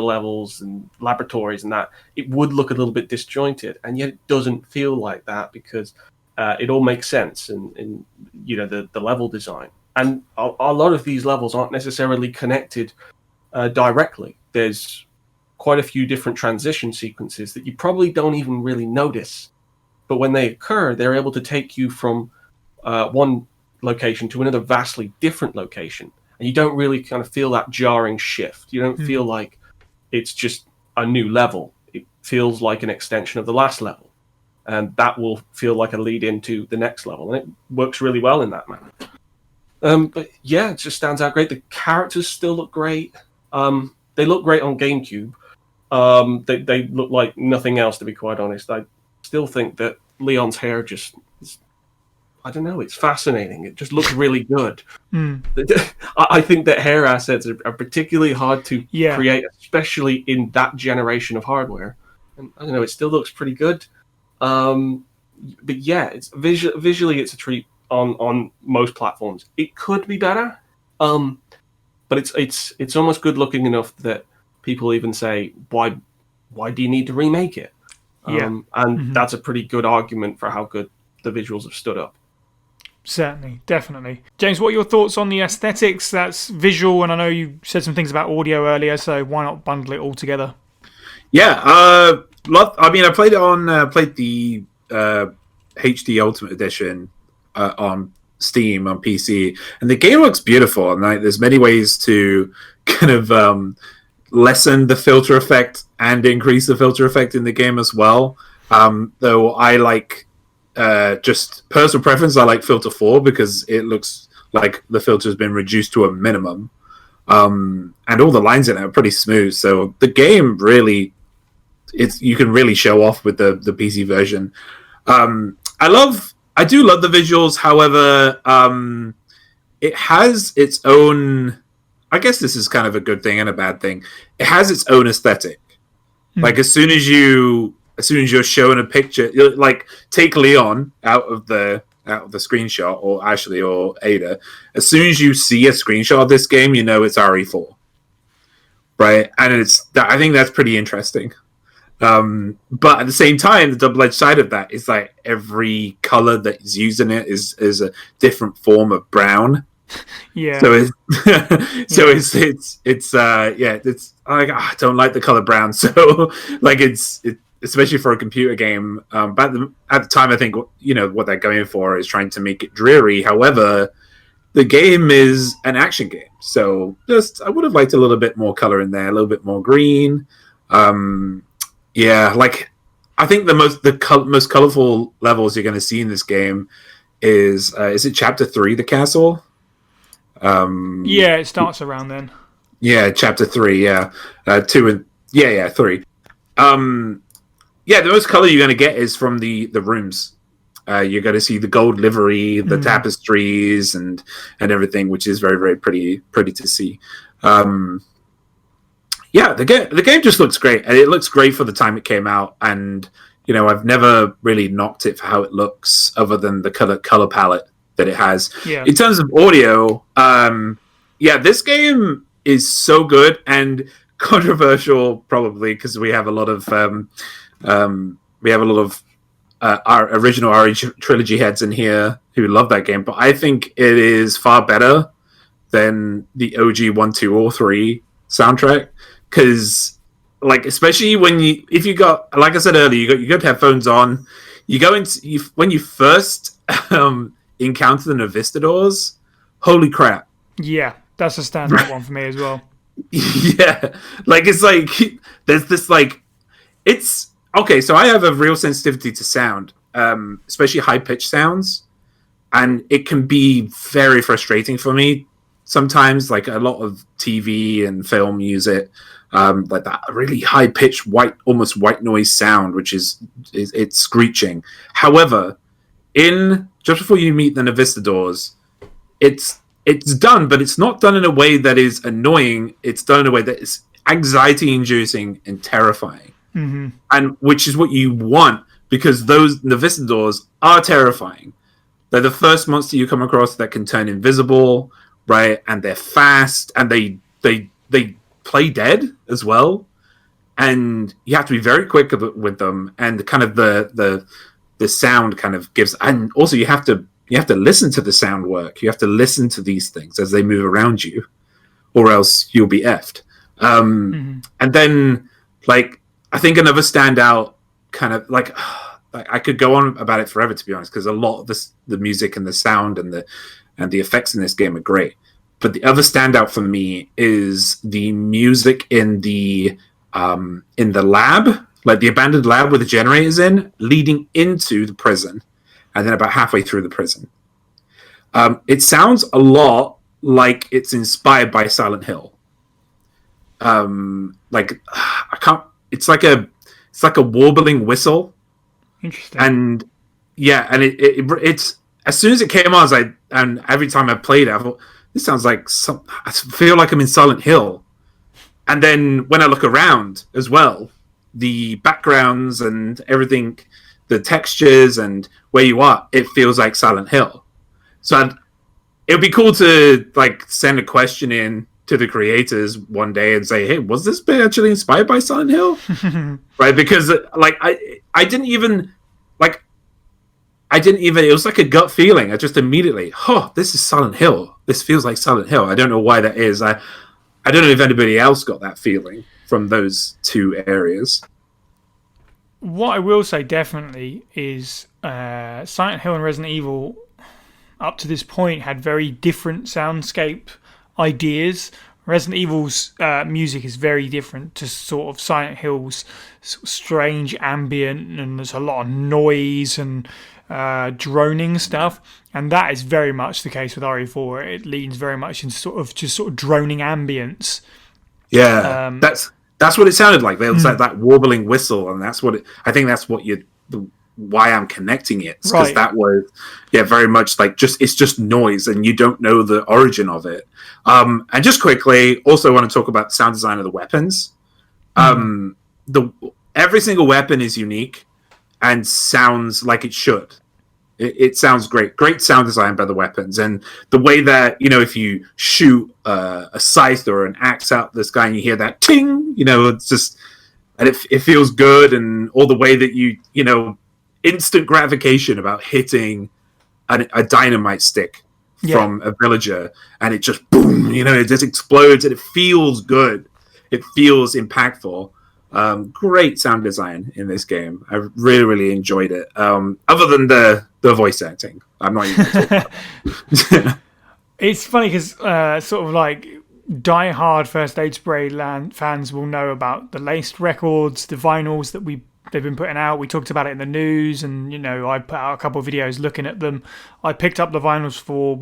[SPEAKER 7] levels and laboratories, and that it would look a little bit disjointed, and yet it doesn't feel like that, because it all makes sense in the level design. And a lot of these levels aren't necessarily connected directly. There's quite a few different transition sequences that you probably don't even really notice, but when they occur, they're able to take you from one location to another vastly different location, and you don't really kind of feel that jarring shift. You don't feel like it's just a new level. It feels like an extension of the last level, and that will feel like a lead into the next level, and it works really well in that manner. But yeah, it just stands out great. The characters still look great. They look great on GameCube. They look like nothing else, to be quite honest. I still think that Leon's hair just... I don't know, it's fascinating. It just looks really good. I think that hair assets are particularly hard to create, especially in that generation of hardware. And I don't know, it still looks pretty good. But yeah, it's visually it's a treat on most platforms. It could be better, but it's almost good looking enough that people even say, why do you need to remake it? And that's a pretty good argument for how good the visuals have stood up.
[SPEAKER 1] Certainly, definitely. James, what are your thoughts on the aesthetics? That's visual, and I know you said some things about audio earlier, so why not bundle it all together?
[SPEAKER 5] Yeah, I mean, I played it on played the HD Ultimate Edition on Steam on PC, and the game looks beautiful. And there's many ways to kind of lessen the filter effect and increase the filter effect in the game as well. Though I like. Just personal preference, I like filter 4 because it looks like the filter has been reduced to a minimum, and all the lines in it are pretty smooth. So the game really, you can really show off with the PC version. I do love the visuals. However, it has its own. I guess this is kind of a good thing and a bad thing. It has its own aesthetic. Like as soon as you're shown a picture, like take Leon out of the screenshot, or Ashley or Ada. As soon as you see a screenshot of this game, you know it's RE4, right? And I think that's pretty interesting. But at the same time, the double-edged side of that is like every color that is used in it is a different form of brown.
[SPEAKER 1] Yeah.
[SPEAKER 5] So it's I don't like the color brown. So like it's especially for a computer game. But at the time, I think what they're going for is trying to make it dreary. However, the game is an action game, so I would have liked a little bit more color in there, a little bit more green. Yeah, like I think the most colorful levels you're going to see in this game is it Chapter 3, the castle?
[SPEAKER 1] Yeah, it starts around then.
[SPEAKER 5] Yeah, Chapter 3. Yeah, 2 and 3. Yeah, the most color you're going to get is from the rooms. You're going to see the gold livery, the tapestries, and everything, which is very, very pretty to see. Yeah, the game just looks great, and it looks great for the time it came out. And I've never really knocked it for how it looks, other than the color palette that it has.
[SPEAKER 1] Yeah.
[SPEAKER 5] In terms of audio, this game is so good and controversial, probably because we have a lot of our original RE trilogy heads in here who love that game, but I think it is far better than the OG 1, 2, or 3 soundtrack. Because, like, especially if you got, like I said earlier, you got headphones on, when you first encounter the Novistadors, holy crap!
[SPEAKER 1] Yeah, that's a standout one for me as well.
[SPEAKER 5] Yeah, like it's like there's this like it's okay. So I have a real sensitivity to sound, especially high pitched sounds, and it can be very frustrating for me sometimes. Like a lot of TV and film use it. Like that really high pitched almost white noise sound, which is it's screeching. However, just before you meet the Novistadors, it's done, but it's not done in a way that is annoying. It's done in a way that is anxiety inducing and terrifying, and which is what you want, because those Novistadors are terrifying. They're the first monster you come across that can turn invisible, right? And they're fast, and they play dead as well, and you have to be very quick with them, and kind of the sound kind of gives, and also you have to listen to the sound work. You have to listen to these things as they move around you, or else you'll be effed. And then, like, I think another standout kind of like I could go on about it forever, to be honest, because a lot of the music and the sound and the effects in this game are great. But the other standout for me is the music in the lab, like the abandoned lab where the generator's in, leading into the prison, and then about halfway through the prison. It sounds a lot like it's inspired by Silent Hill. Like I can't. It's like a warbling whistle.
[SPEAKER 1] Interesting.
[SPEAKER 5] And yeah, and it's as soon as it came on, and every time I played it, I thought, this sounds like I feel like I'm in Silent Hill. And then when I look around as well, the backgrounds and everything, the textures and where you are, it feels like Silent Hill. So it would be cool to like send a question in to the creators one day and say, hey, was this bit actually inspired by Silent Hill? Right? Because like I didn't even it was like a gut feeling. I just immediately, this is Silent Hill. This feels like Silent Hill. I don't know why that is. I don't know if anybody else got that feeling from those two areas.
[SPEAKER 1] What I will say definitely is Silent Hill and Resident Evil, up to this point, had very different soundscape ideas. Resident Evil's music is very different to sort of Silent Hill's sort of strange ambient, and there's a lot of noise and droning stuff, and that is very much the case with RE4. It leans very much into sort of droning ambience.
[SPEAKER 5] Yeah, that's what it sounded like. There was like that warbling whistle, and that's what I think that's what why I'm connecting it, because
[SPEAKER 1] Right.
[SPEAKER 5] that was very much like it's just noise and you don't know the origin of it. And just quickly, also want to talk about the sound design of the weapons. Every single weapon is unique and sounds like it should. It sounds great sound design by the weapons, and the way that if you shoot a scythe or an axe out the sky and you hear that ting, it's just, and it feels good, and all the way that you instant gratification about hitting a dynamite stick from a villager, and it just boom, it just explodes, and it feels good. It feels impactful. Great sound design in this game. I really, really enjoyed it. Other than the voice acting, I'm not even going to talk about it.
[SPEAKER 1] It's funny because sort of like die-hard First Aid Spray fans will know about the laced records, the vinyls that they've been putting out. We talked about it in the news, and I put out a couple of videos looking at them. I picked up the vinyls for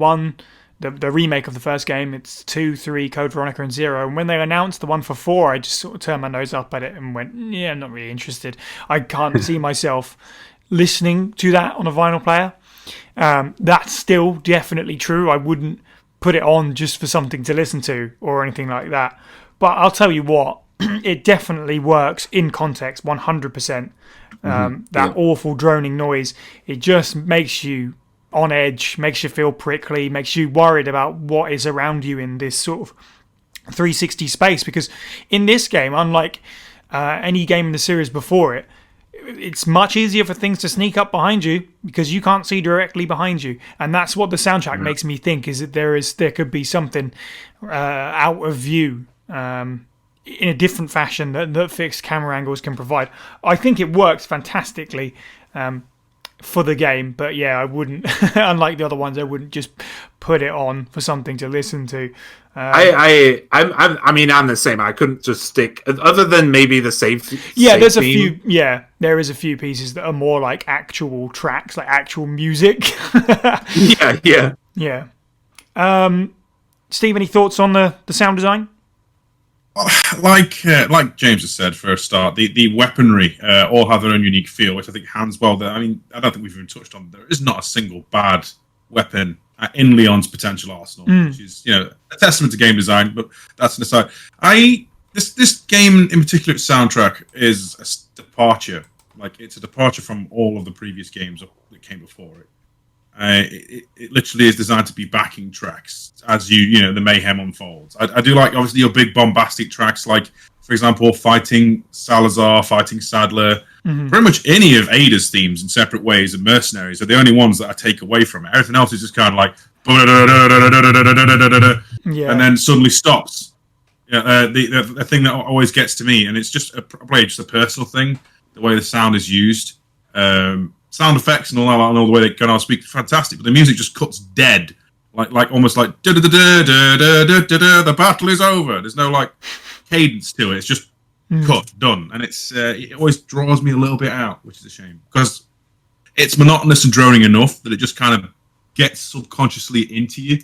[SPEAKER 1] the remake of the first game. It's 2, 3, Code Veronica, and 0. And when they announced the one for 4, I just sort of turned my nose up at it and went, yeah, I'm not really interested. I can't see myself listening to that on a vinyl player. That's still definitely true. I wouldn't put it on just for something to listen to or anything like that. But I'll tell you what, it definitely works in context, 100%. That awful droning noise, it just makes you on edge, makes you feel prickly, makes you worried about what is around you in this sort of 360 space. Because in this game, unlike any game in the series before it, it's much easier for things to sneak up behind you because you can't see directly behind you, and that's what the soundtrack makes me think, is that there could be something out of view in a different fashion that fixed camera angles can provide. I think it works fantastically for the game, but yeah, I wouldn't unlike the other ones, I wouldn't just put it on for something to listen to.
[SPEAKER 5] I mean, I'm the same. I couldn't just stick, other than maybe the save.
[SPEAKER 1] There's a
[SPEAKER 5] theme.
[SPEAKER 1] few. Yeah, there is a few pieces that are more like actual tracks, like actual music. Yeah. Steve, any thoughts on the sound design?
[SPEAKER 4] Like James has said for a start, the weaponry all have their own unique feel, which I think hands well. I mean, I don't think we've even touched on. There is not a single bad weapon in Leon's potential arsenal, which is a testament to game design. But that's an aside. This game in particular, its soundtrack is a departure. Like, it's a departure from all of the previous games that came before it. It literally is designed to be backing tracks as the mayhem unfolds. I do like, obviously, your big bombastic tracks, like, for example, fighting Salazar, fighting Sadler. Pretty much any of Ada's themes in separate ways, and Mercenaries are the only ones that I take away from it. Everything else is just kind of like, and then suddenly stops. The thing that always gets to me, and it's just probably just a personal thing, the way the sound is used. Sound effects and all that, and all the way they kind of speak, fantastic. But the music just cuts dead, like almost like the battle is over. There's no like cadence to it. It's just cut, done, and it always draws me a little bit out, which is a shame because it's monotonous and droning enough that it just kind of gets subconsciously into you.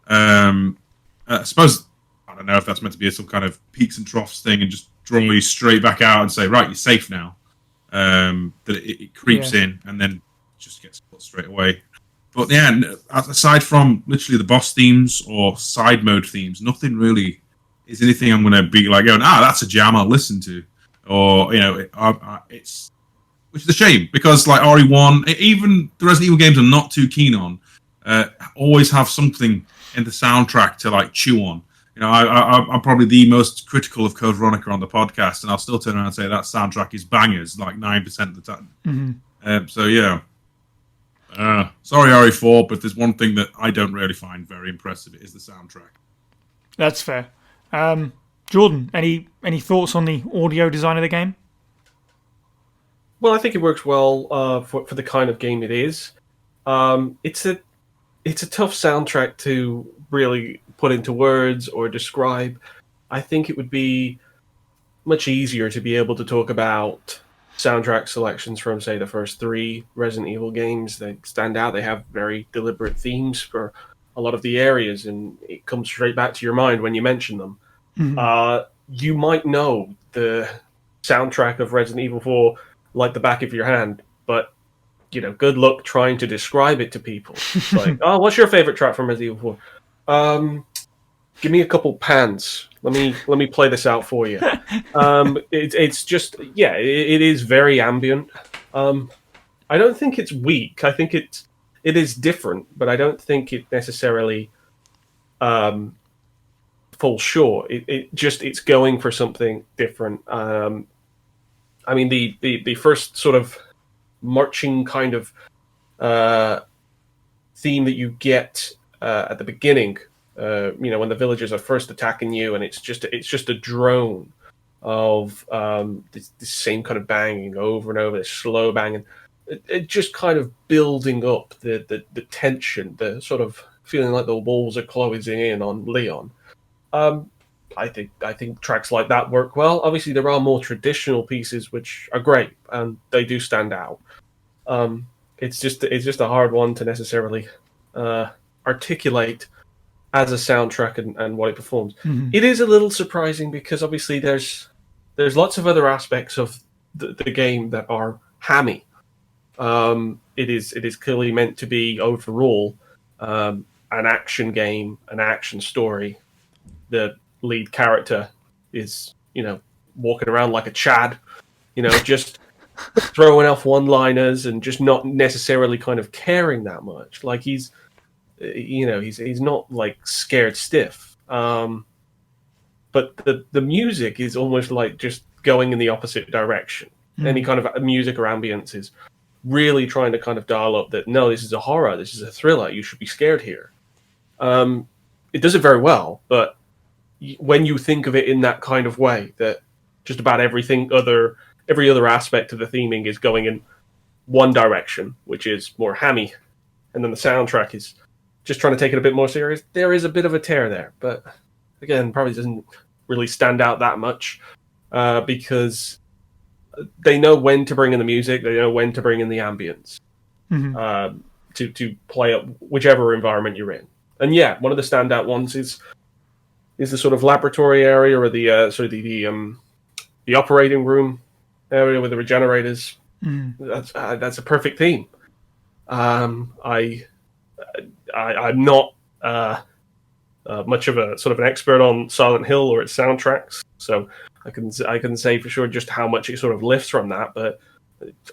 [SPEAKER 4] I suppose, I don't know if that's meant to be some kind of peaks and troughs thing and just draw you straight back out and say, right, you're safe now. That it creeps in and then just gets put straight away. But yeah, aside from literally the boss themes or side mode themes, nothing really is anything I'm going to be like going, that's a jam I'll listen to, or it's, which is a shame because like RE1, even the Resident Evil games I'm not too keen on, always have something in the soundtrack to like chew on. I'm probably the most critical of Code Veronica on the podcast, and I'll still turn around and say that soundtrack is bangers, like 9% of the time. So yeah, sorry RE4, but there's one thing that I don't really find very impressive. It is the soundtrack.
[SPEAKER 1] That's fair. Jordan, any thoughts on the audio design of the game?
[SPEAKER 7] Well, I think it works well for the kind of game it is. It's a tough soundtrack to really put into words or describe. I think it would be much easier to be able to talk about soundtrack selections from, say, the first 3 Resident Evil games. They stand out. They have very deliberate themes for a lot of the areas, and it comes straight back to your mind when you mention them. You might know the soundtrack of Resident Evil 4 like the back of your hand, but good luck trying to describe it to people. It's like, oh, what's your favorite track from Resident Evil 4? Give me a couple pans. Let me play this out for you. It's just, it is very ambient. I don't think it's weak. I think it is different, but I don't think it necessarily falls short. It's going for something different. I mean, the first sort of marching kind of theme that you get at the beginning, when the villagers are first attacking you, and it's just a drone of this same kind of banging over and over, this slow banging. It just kind of building up the tension, the sort of feeling like the walls are closing in on Leon. I think tracks like that work well. Obviously, there are more traditional pieces which are great and they do stand out. It's just a hard one to necessarily articulate as a soundtrack and what it performs. Mm-hmm. It is a little surprising because obviously there's lots of other aspects of the game that are hammy. It is clearly meant to be overall an action game, an action story. The lead character is, walking around like a Chad, just throwing off one-liners and just not necessarily kind of caring that much. Like he's not like scared stiff. But the music is almost like just going in the opposite direction. Mm. Any kind of music or ambience is really trying to kind of dial up that, no, this is a horror, this is a thriller, you should be scared here. It does it very well, but when you think of it in that kind of way, that just about every other aspect of the theming is going in one direction, which is more hammy, and then the soundtrack is just trying to take it a bit more serious, there is a bit of a tear there. But again, probably doesn't really stand out that much because they know when to bring in the music, they know when to bring in the ambience. Mm-hmm. To play up whichever environment you're in. And yeah, one of the standout ones is the sort of laboratory area, or the operating room area with the regenerators. Mm. That's a perfect theme. I'm not much of a sort of an expert on Silent Hill or its soundtracks, so I can say for sure just how much it sort of lifts from that. But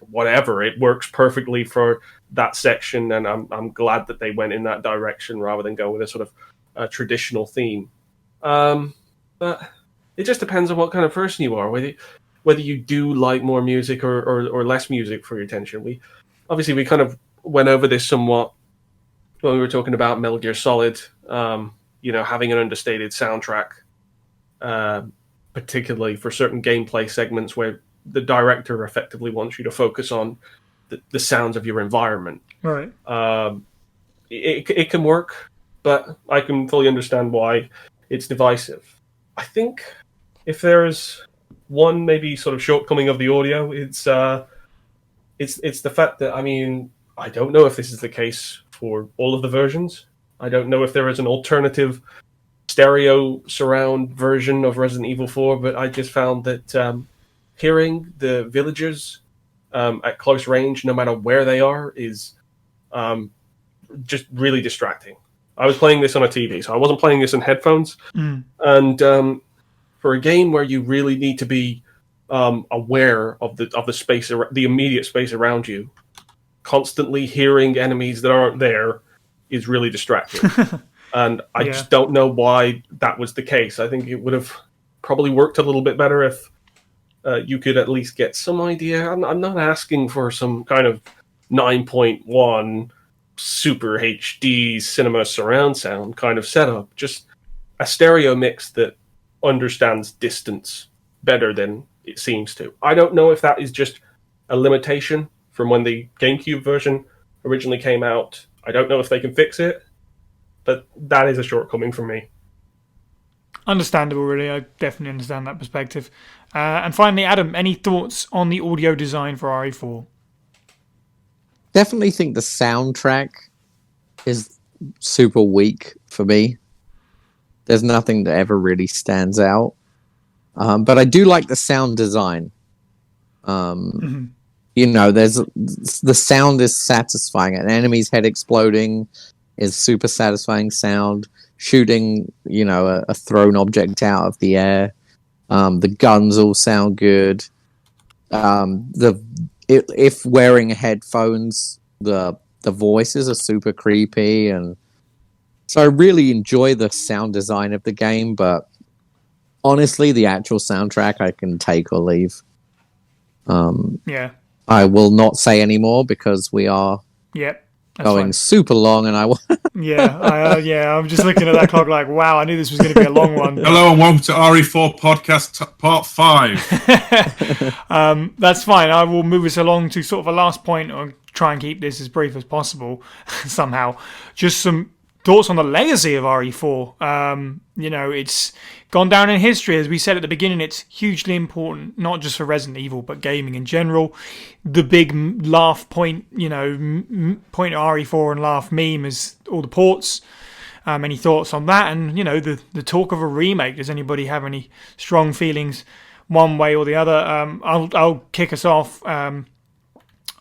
[SPEAKER 7] whatever, it works perfectly for that section, and I'm glad that they went in that direction rather than go with a sort of traditional theme. But it just depends on what kind of person you are, whether you do like more music or less music for your attention. We kind of went over this somewhat when we were talking about Metal Gear Solid, having an understated soundtrack, particularly for certain gameplay segments where the director effectively wants you to focus on the sounds of your environment.
[SPEAKER 1] Right.
[SPEAKER 7] It can work, but I can fully understand why it's divisive. I think if there's one maybe sort of shortcoming of the audio, it's the fact that, I don't know if this is the case for all of the versions. I don't know if there is an alternative stereo surround version of Resident Evil 4, but I just found that hearing the villagers at close range, no matter where they are, is just really distracting. I was playing this on a TV, so I wasn't playing this in headphones. Mm. And for a game where you really need to be aware of the space, the immediate space around you, constantly hearing enemies that aren't there is really distracting. And I just don't know why that was the case. I think it would have probably worked a little bit better if you could at least get some idea. I'm not asking for some kind of 9.1 super HD cinema surround sound kind of setup. Just a stereo mix that understands distance better than it seems to. I don't know if that is just a limitation from when the GameCube version originally came out. I don't know if they can fix it, but that is a shortcoming for me.
[SPEAKER 1] Understandable, really. I definitely understand that perspective. And finally, Adam, any thoughts on the audio design for RE4?
[SPEAKER 6] Definitely think the soundtrack is super weak for me. There's nothing that ever really stands out. But I do like the sound design. there's the sound is satisfying. An enemy's head exploding is super satisfying sound. Shooting, a thrown object out of the air. The guns all sound good. If wearing headphones, the voices are super creepy, and so I really enjoy the sound design of the game. But honestly, the actual soundtrack I can take or leave.
[SPEAKER 1] Yeah.
[SPEAKER 6] I will not say any more because we are going
[SPEAKER 1] fine.
[SPEAKER 6] super long, and
[SPEAKER 1] I'm just looking at that clock like, wow, I knew this was going to be a long one.
[SPEAKER 4] Hello and welcome to RE4 Podcast Part 5.
[SPEAKER 1] That's fine. I will move us along to sort of a last point, or try and keep this as brief as possible somehow. Just some thoughts on the legacy of RE4. It's gone down in history. As we said at the beginning, it's hugely important, not just for Resident Evil, but gaming in general. The big laugh point, point at RE4 and laugh meme is all the ports. Any thoughts on that? And, the talk of a remake. Does anybody have any strong feelings one way or the other? I'll kick us off.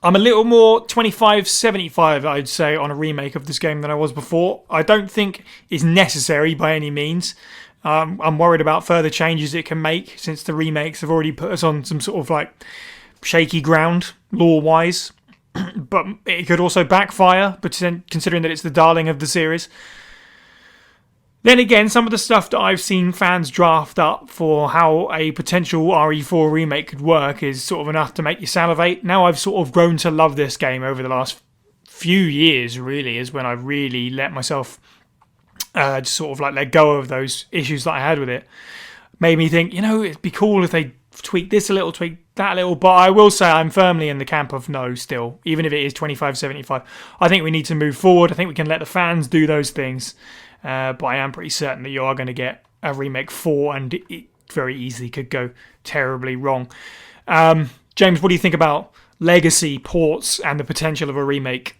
[SPEAKER 1] I'm a little more 25-75, I'd say, on a remake of this game than I was before. I don't think it's necessary by any means. I'm worried about further changes it can make, since the remakes have already put us on some sort of like shaky ground, lore-wise. But it could also backfire, considering that it's the darling of the series. Then again, some of the stuff that I've seen fans draft up for how a potential RE4 remake could work is sort of enough to make you salivate. Now I've sort of grown to love this game over the last few years, really, is when I really let myself just sort of like let go of those issues that I had with it. Made me think, it'd be cool if they tweak this a little, tweak that a little. But I will say I'm firmly in the camp of no still, even if it is 25-75. I think we need to move forward. I think we can let the fans do those things. But I am pretty certain that you are going to get a remake 4, and it very easily could go terribly wrong. James, what do you think about legacy ports and the potential of a remake?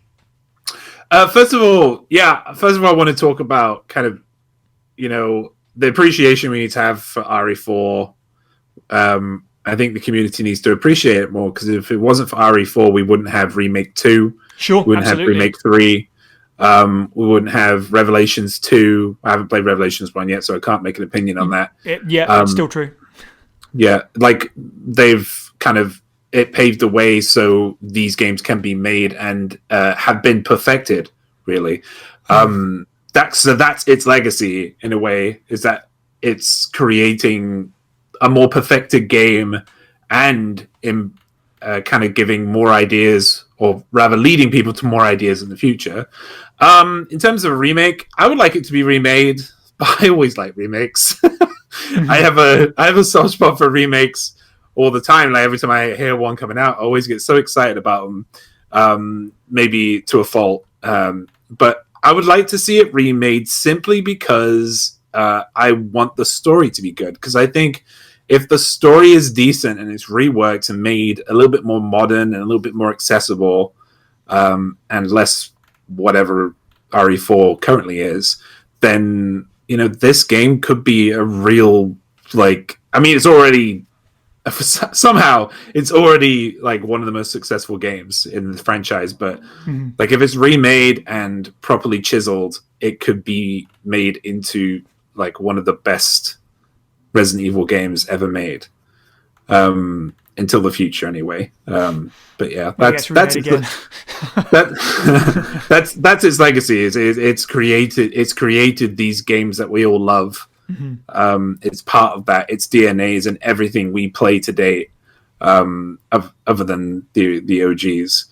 [SPEAKER 5] First of all, I want to talk about kind of, the appreciation we need to have for RE4. I think the community needs to appreciate it more, because if it wasn't for RE4, we wouldn't have Remake 2.
[SPEAKER 1] Sure,
[SPEAKER 5] we wouldn't
[SPEAKER 1] absolutely.
[SPEAKER 5] have Remake 3. We wouldn't have Revelations 2. I haven't played Revelations 1 yet, so I can't make an opinion on that.
[SPEAKER 1] It's still true.
[SPEAKER 5] Yeah, like they've kind of, it paved the way so these games can be made and have been perfected, really. That's its legacy, in a way, is that it's creating a more perfected game and in kind of giving more ideas, or rather leading people to more ideas in the future. In terms of a remake, I would like it to be remade, but I always like remakes. I have a soft spot for remakes all the time. Like every time I hear one coming out, I always get so excited about them, maybe to a fault. But I would like to see it remade simply because I want the story to be good. Because I think if the story is decent and it's reworked and made a little bit more modern and a little bit more accessible, and less whatever RE4 currently is, then this game could be a real, it's already somehow it's already like one of the most successful games in the franchise. But like if it's remade and properly chiseled, it could be made into like one of the best Resident Evil games ever made, until the future anyway. But yeah, that's its legacy. It's created these games that we all love. It's part of that. Its DNA is in everything we play today, other than the OGs,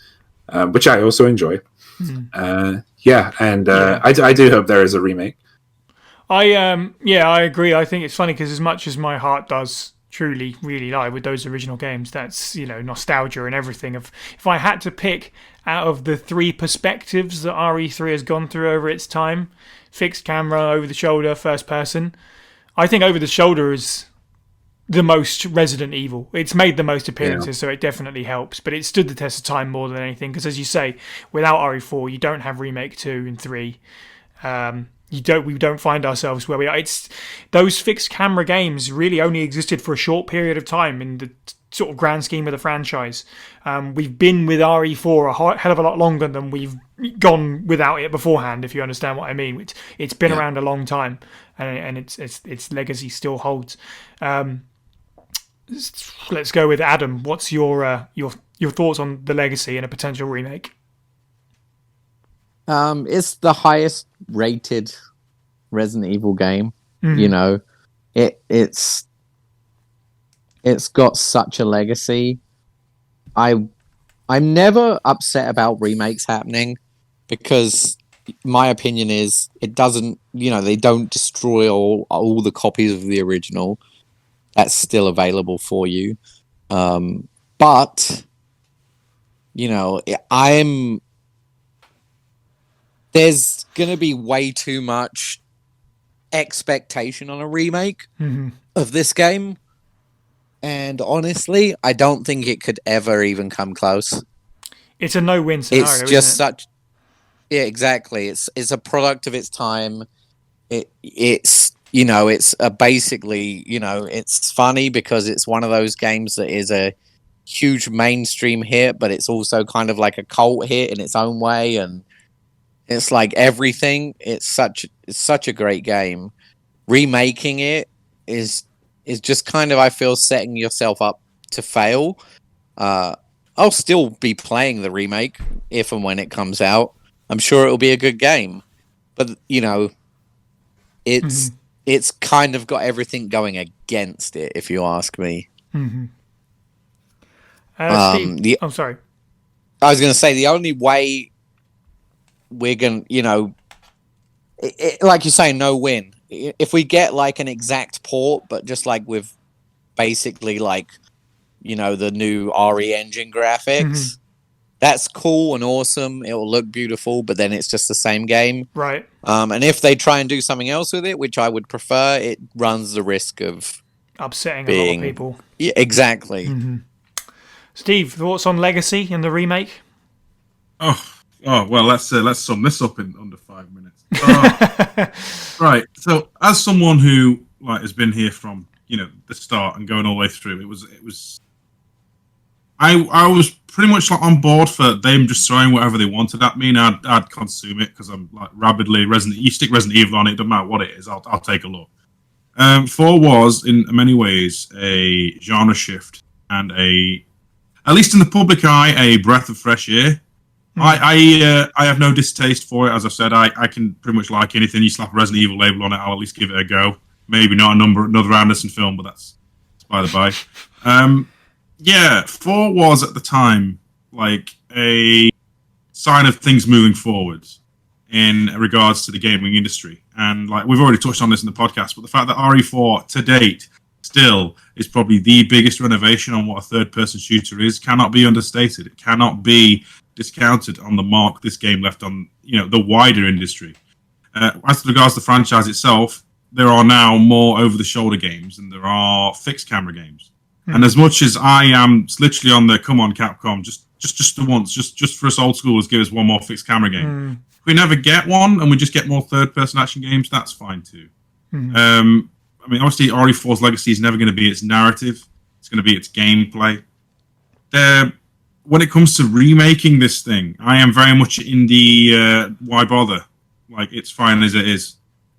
[SPEAKER 5] which I also enjoy. I do hope there is a remake.
[SPEAKER 1] I agree. I think it's funny because as much as my heart does truly really lie with those original games, that's nostalgia and everything. If I had to pick out of the three perspectives that RE3 has gone through over its time, fixed camera, over the shoulder, first person, I think over the shoulder is the most Resident Evil. It's made the most appearances, so it definitely helps. But it stood the test of time more than anything, because as you say, without RE4, you don't have Remake 2 and 3. We don't find ourselves where we are. It's those fixed camera games really only existed for a short period of time in the sort of grand scheme of the franchise. We've been with RE4 a hell of a lot longer than we've gone without it beforehand, if you understand what I mean. It's been around a long time, and its legacy still holds. Let's go with Adam. What's your thoughts on the legacy and a potential remake?
[SPEAKER 6] It's the highest rated Resident Evil game.
[SPEAKER 1] Mm.
[SPEAKER 6] You know, it's got such a legacy. I'm never upset about remakes happening because my opinion is it doesn't, they don't destroy all the copies of the original. That's still available for you. But, there's going to be way too much expectation on a remake of this game. And honestly, I don't think it could ever even come close.
[SPEAKER 1] It's a no-win scenario.
[SPEAKER 6] It's just such. Yeah, exactly. It's a product of its time. It's basically, it's funny because it's one of those games that is a huge mainstream hit, but it's also kind of like a cult hit in its own way, and it's like everything. It's such a great game. Remaking it is just kind of, I feel, setting yourself up to fail. I'll still be playing the remake if and when it comes out. I'm sure it'll be a good game, but it's kind of got everything going against it, if you ask me.
[SPEAKER 1] Steve, I'm sorry.
[SPEAKER 6] I was going to say the only way we're going to, like you say, no win. If we get like an exact port, but just like with basically like, the new RE engine graphics, that's cool and awesome. It will look beautiful, but then it's just the same game.
[SPEAKER 1] Right.
[SPEAKER 6] And if they try and do something else with it, which I would prefer, it runs the risk of
[SPEAKER 1] upsetting a lot of people.
[SPEAKER 6] Yeah, exactly.
[SPEAKER 1] Steve, thoughts on Legacy and the remake?
[SPEAKER 4] Oh well, let's sum this up in under 5 minutes. Right. So, as someone who has been here from the start and going all the way through, it was. I was pretty much on board for them just throwing whatever they wanted at me, and I'd consume it because I'm rabidly Resident. You stick Resident Evil on it, doesn't matter what it is, I'll take a look. 4 was in many ways a genre shift and at least in the public eye, a breath of fresh air. I have no distaste for it. As I've said, I can pretty much like anything. You slap a Resident Evil label on it, I'll at least give it a go. Maybe not another Anderson film, but that's by the by. Yeah, 4 was at the time like a sign of things moving forwards in regards to the gaming industry. And we've already touched on this in the podcast, but the fact that RE4 to date still is probably the biggest renovation on what a third-person shooter is cannot be understated. It cannot be discounted on the mark this game left on the wider industry. As regards to the franchise itself, there are now more over-the-shoulder games than there are fixed camera games. And as much as I am literally on the come on Capcom, just the once, just for us old schoolers, give us one more fixed camera game. If we never get one and we just get more third-person action games, that's fine too. I mean, obviously, RE4's legacy is never going to be its narrative. It's going to be its gameplay. When it comes to remaking this thing, I am very much in the why bother? It's fine as it is.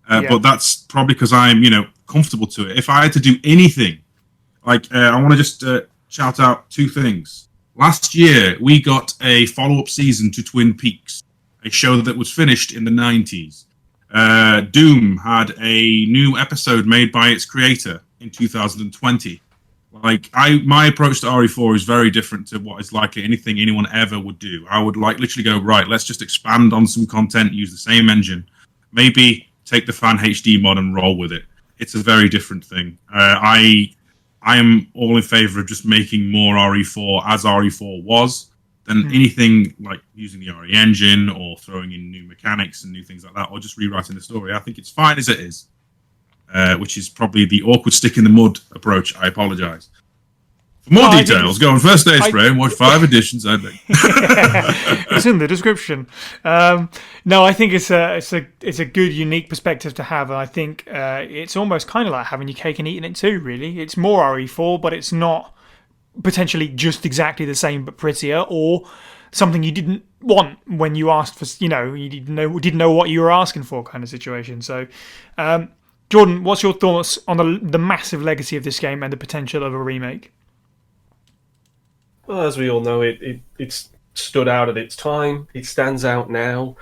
[SPEAKER 4] But that's probably because I'm, comfortable to it. If I had to do anything, I want to just shout out 2 things. Last year, we got a follow-up season to Twin Peaks, a show that was finished in the 90s. Doom had a new episode made by its creator in 2020. My approach to RE4 is very different to what is likely anything anyone ever would do. I would literally go, right, let's just expand on some content, use the same engine, maybe take the fan HD mod and roll with it. It's a very different thing. I am all in favor of just making more RE4 as RE4 was than anything like using the RE engine or throwing in new mechanics and new things like that, or just rewriting the story. I think it's fine as it is, which is probably the awkward stick in the mud approach. I apologize. For more details, go on First Aid Spray and watch 5 editions. I think
[SPEAKER 1] it's in the description. No, I think it's a good, unique perspective to have, and I think it's almost kind of like having your cake and eating it too. Really, it's more RE4, but it's not potentially just exactly the same but prettier, or something you didn't want when you asked for, you didn't know what you were asking for, kind of situation. So, Jordan, what's your thoughts on the massive legacy of this game and the potential of a remake?
[SPEAKER 7] Well, as we all know, it's stood out at its time. It stands out now.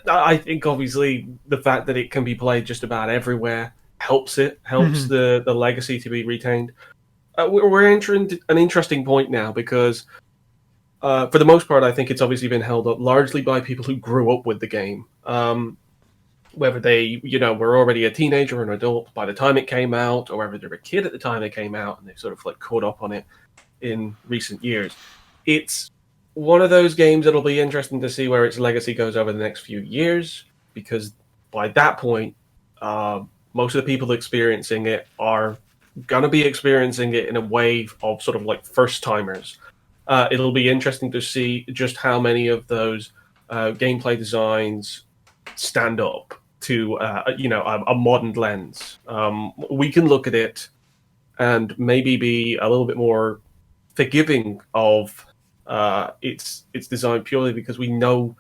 [SPEAKER 7] I think obviously the fact that it can be played just about everywhere helps the legacy to be retained. We're entering an interesting point now because, for the most part, I think it's obviously been held up largely by people who grew up with the game. Whether they, were already a teenager or an adult by the time it came out, or whether they were a kid at the time it came out and they sort of like caught up on it in recent years. It's one of those games that'll be interesting to see where its legacy goes over the next few years, because by that point, most of the people experiencing it are going to be experiencing it in a wave of sort of like first timers. It'll be interesting to see just how many of those gameplay designs stand up to a modern lens. We can look at it and maybe be a little bit more forgiving of its design purely because we know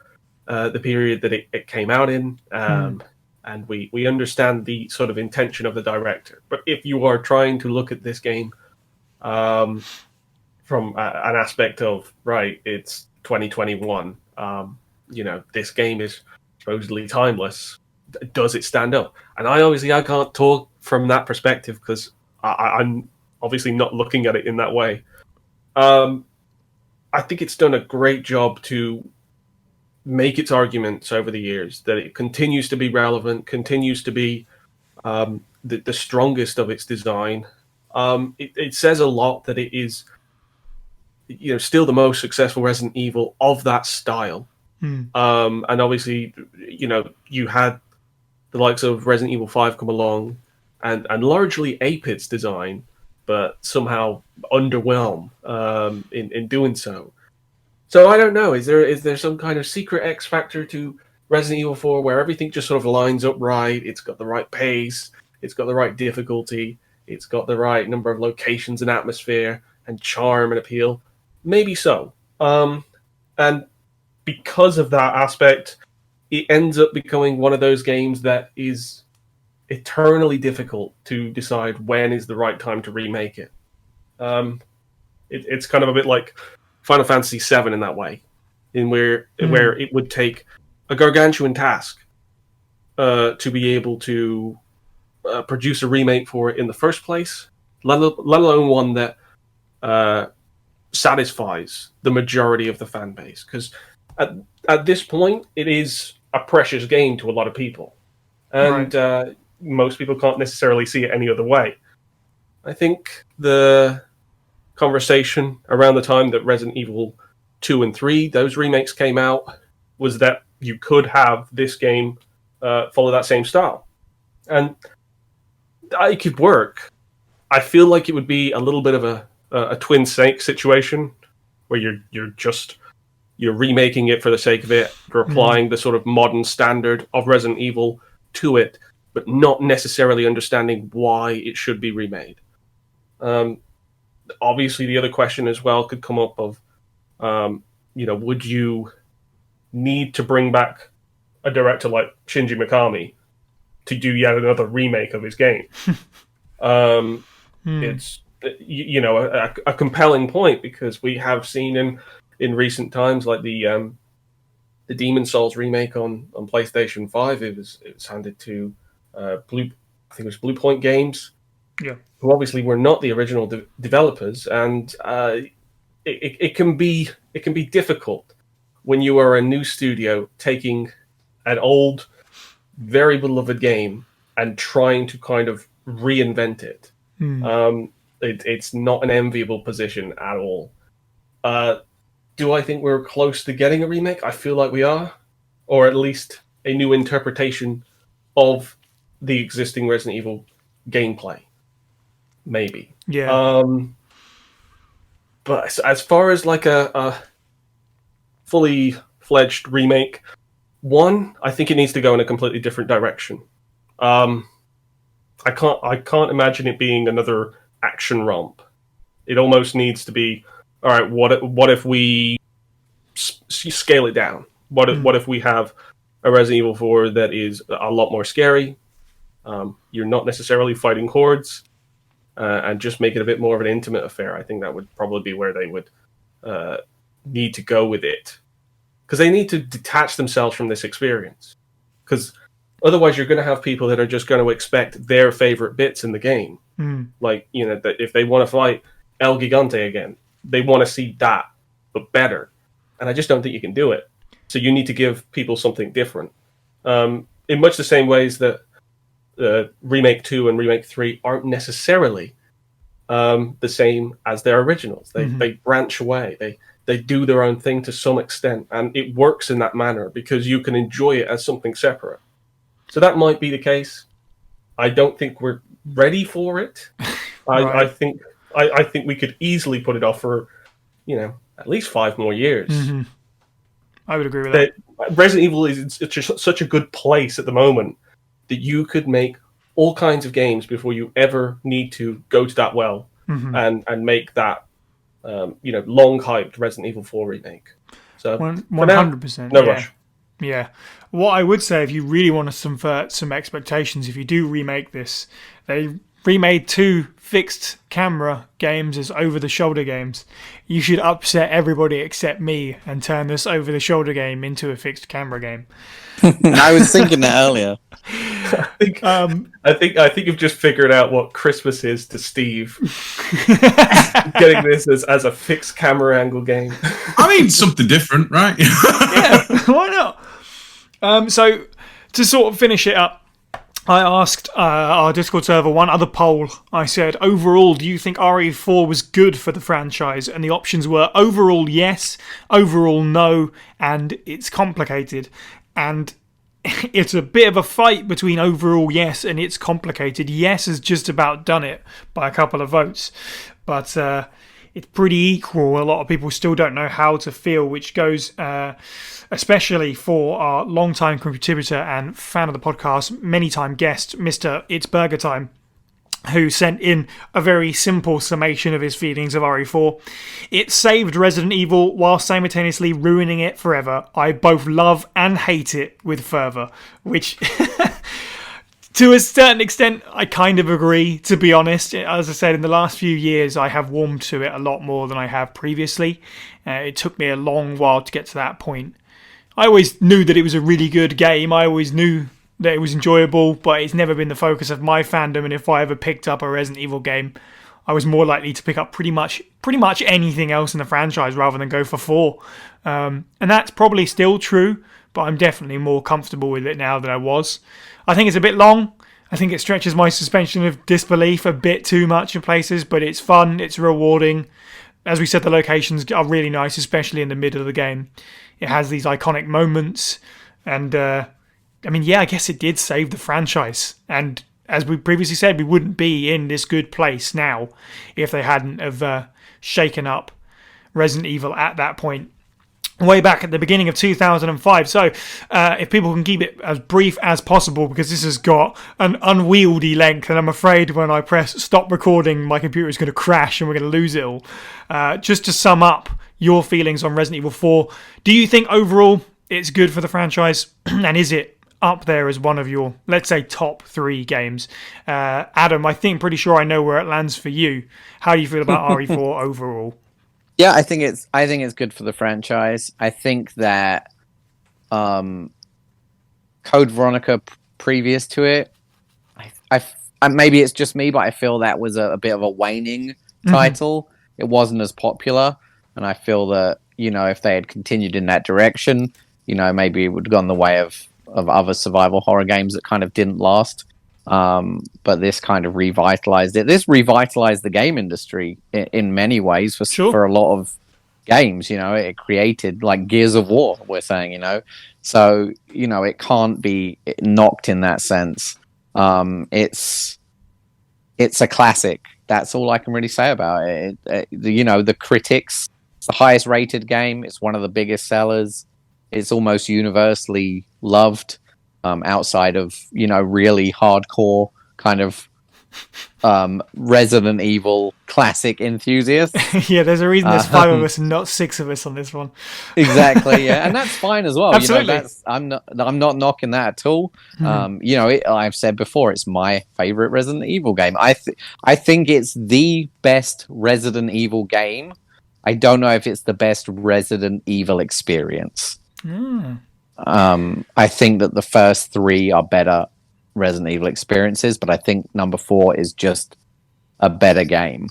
[SPEAKER 7] the period that it came out in, and we understand the sort of intention of the director. But if you are trying to look at this game from an aspect of, right, it's 2021, this game is supposedly timeless, does it stand up? And I can't talk from that perspective because I'm obviously not looking at it in that way. I think it's done a great job to make its arguments over the years, that it continues to be relevant, continues to be the strongest of its design. It says a lot that it is, still the most successful Resident Evil of that style. And obviously, you had the likes of Resident Evil 5 come along and largely ape its design, but somehow underwhelm in doing so. So I don't know. Is there some kind of secret X factor to Resident Evil 4 where everything just sort of lines up right? It's got the right pace, it's got the right difficulty, it's got the right number of locations and atmosphere and charm and appeal. Maybe so. And because of that aspect, it ends up becoming one of those games that is eternally difficult to decide when is the right time to remake it. It's kind of a bit like Final Fantasy VII in that way, where it would take a gargantuan task to be able to produce a remake for it in the first place, let alone one that satisfies the majority of the fan base. Because at this point, it is a precious game to a lot of people, and most people can't necessarily see it any other way. I think the conversation around the time that Resident Evil 2 and 3, those remakes came out, was that you could have this game follow that same style. And it could work. I feel like it would be a little bit of a twin snake situation where you're remaking it for the sake of it, you're applying the sort of modern standard of Resident Evil to it, but not necessarily understanding why it should be remade. Obviously, the other question as well could come up of, would you need to bring back a director like Shinji Mikami to do yet another remake of his game? It's a compelling point, because we have seen in recent times, like the Demon Souls remake on PlayStation 5, it was handed to Blue Point Games, who obviously were not the original developers, and it can be difficult when you are a new studio taking an old, very beloved game and trying to kind of reinvent it. It's not an enviable position at all. Do I think we're close to getting a remake? I feel like we are, or at least a new interpretation of the existing Resident Evil gameplay. Maybe.
[SPEAKER 1] Yeah.
[SPEAKER 7] But as far as like a fully fledged remake, I think it needs to go in a completely different direction. I can't imagine it being another action romp. It almost needs to be, all right, what if we scale it down? What if we have a Resident Evil 4 that is a lot more scary? You're not necessarily fighting hordes, and just make it a bit more of an intimate affair. I think that would probably be where they would need to go with it, because they need to detach themselves from this experience. Because otherwise, you're going to have people that are just going to expect their favorite bits in the game. Like, that if they want to fight El Gigante again, they want to see that, but better. And I just don't think you can do it. So you need to give people something different. In much the same ways that Remake 2 and Remake 3 aren't necessarily the same as their originals. They branch away. They do their own thing to some extent. And it works in that manner because you can enjoy it as something separate. So that might be the case. I don't think we're ready for it. Right. I think we could easily put it off for, at least 5 more years.
[SPEAKER 1] Mm-hmm. I would agree with that.
[SPEAKER 7] Resident Evil is such a good place at the moment that you could make all kinds of games before you ever need to go to that well and make that long hyped Resident Evil 4 remake. So
[SPEAKER 1] 100%.
[SPEAKER 7] No rush.
[SPEAKER 1] Yeah. What I would say, if you really want to subvert some expectations, if you do remake this, they remade 2 fixed camera games as over-the-shoulder games. You should upset everybody except me and turn this over-the-shoulder game into a fixed camera game.
[SPEAKER 6] I was thinking that earlier.
[SPEAKER 7] I think you've just figured out what Christmas is to Steve. Getting this as a fixed camera angle game.
[SPEAKER 4] I mean, something different, right?
[SPEAKER 1] Yeah, why not? So, to sort of finish it up, I asked our Discord server one other poll. I said, overall, do you think RE4 was good for the franchise? And the options were overall yes, overall no, and it's complicated. And it's a bit of a fight between overall yes and it's complicated. Yes has just about done it by a couple of votes. But it's pretty equal. A lot of people still don't know how to feel, which goes especially for our long-time contributor and fan of the podcast, many-time guest, Mr. It's Burger Time, who sent in a very simple summation of his feelings of RE4. It saved Resident Evil while simultaneously ruining it forever. I both love and hate it with fervour, which... To a certain extent, I kind of agree, to be honest. As I said, in the last few years, I have warmed to it a lot more than I have previously. It took me a long while to get to that point. I always knew that it was a really good game. I always knew that it was enjoyable, but it's never been the focus of my fandom. And if I ever picked up a Resident Evil game, I was more likely to pick up pretty much anything else in the franchise rather than go for 4. And that's probably still true, but I'm definitely more comfortable with it now than I was. I think it's a bit long. I think it stretches my suspension of disbelief a bit too much in places, but it's fun, it's rewarding. As we said, the locations are really nice, especially in the middle of the game. It has these iconic moments, and I guess it did save the franchise. And as we previously said, we wouldn't be in this good place now if they hadn't have shaken up Resident Evil at that point. Way back at the beginning of 2005. So if people can keep it as brief as possible, because this has got an unwieldy length, and I'm afraid when I press stop recording, my computer is going to crash and we're going to lose it all. Just to sum up your feelings on Resident Evil 4, do you think overall it's good for the franchise? And is it up there as one of your, let's say, top 3 games? Adam, I think pretty sure I know where it lands for you. How do you feel about RE4 overall?
[SPEAKER 6] Yeah, I think it's good for the franchise. I think that Code Veronica previous to it, I maybe it's just me, but I feel that was a bit of a waning title. It wasn't as popular, and I feel that if they had continued in that direction, maybe it would have gone the way of other survival horror games that kind of didn't last. But this kind of revitalized it. This revitalized the game industry in many ways for a lot of games. It created like Gears of War, we're saying, so it can't be knocked in that sense. It's a classic. That's all I can really say about it. The critics, it's the highest rated game. It's one of the biggest sellers. It's almost universally loved. Outside of really hardcore kind of Resident Evil classic enthusiasts.
[SPEAKER 1] Yeah, there's a reason there's 5 of us and not 6 of us on this one.
[SPEAKER 6] Exactly, yeah, and that's fine as well.
[SPEAKER 1] Absolutely.
[SPEAKER 6] I'm not knocking that at all. I've said before, it's my favorite Resident Evil game. I think it's the best Resident Evil game. I don't know if it's the best Resident Evil experience. I think that the first 3 are better Resident Evil experiences, but I think number 4 is just a better game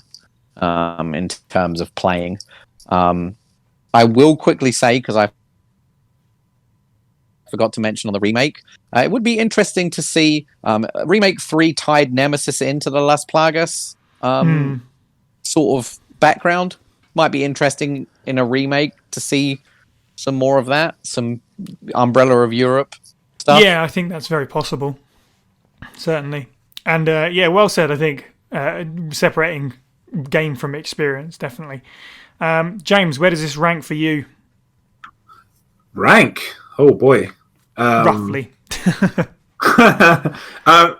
[SPEAKER 6] in terms of playing. I will quickly say, because I forgot to mention on the remake, it would be interesting to see remake 3 tied Nemesis into the Las Plagas sort of background. Might be interesting in a remake to see some more of that, some Umbrella of Europe stuff.
[SPEAKER 1] Yeah, I think that's very possible. Certainly. And well said, I think. Separating game from experience, definitely. James, where does this rank for you?
[SPEAKER 5] Rank? Oh boy.
[SPEAKER 1] Roughly.
[SPEAKER 5] If I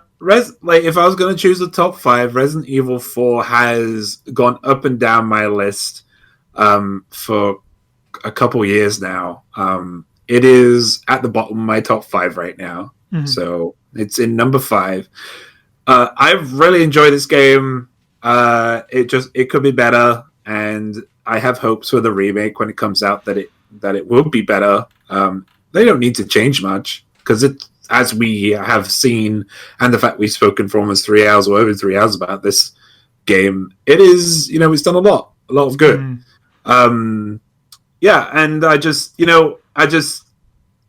[SPEAKER 5] was going to choose the top 5, Resident Evil 4 has gone up and down my list for a couple years now. It is at the bottom of my top 5 right now. So it's in number 5. I've really enjoyed this game. It could be better, and I have hopes for the remake when it comes out that it will be better. They don't need to change much, because it, as we have seen, and the fact we've spoken for almost 3 hours or over 3 hours about this game, it is, it's done a lot of good. And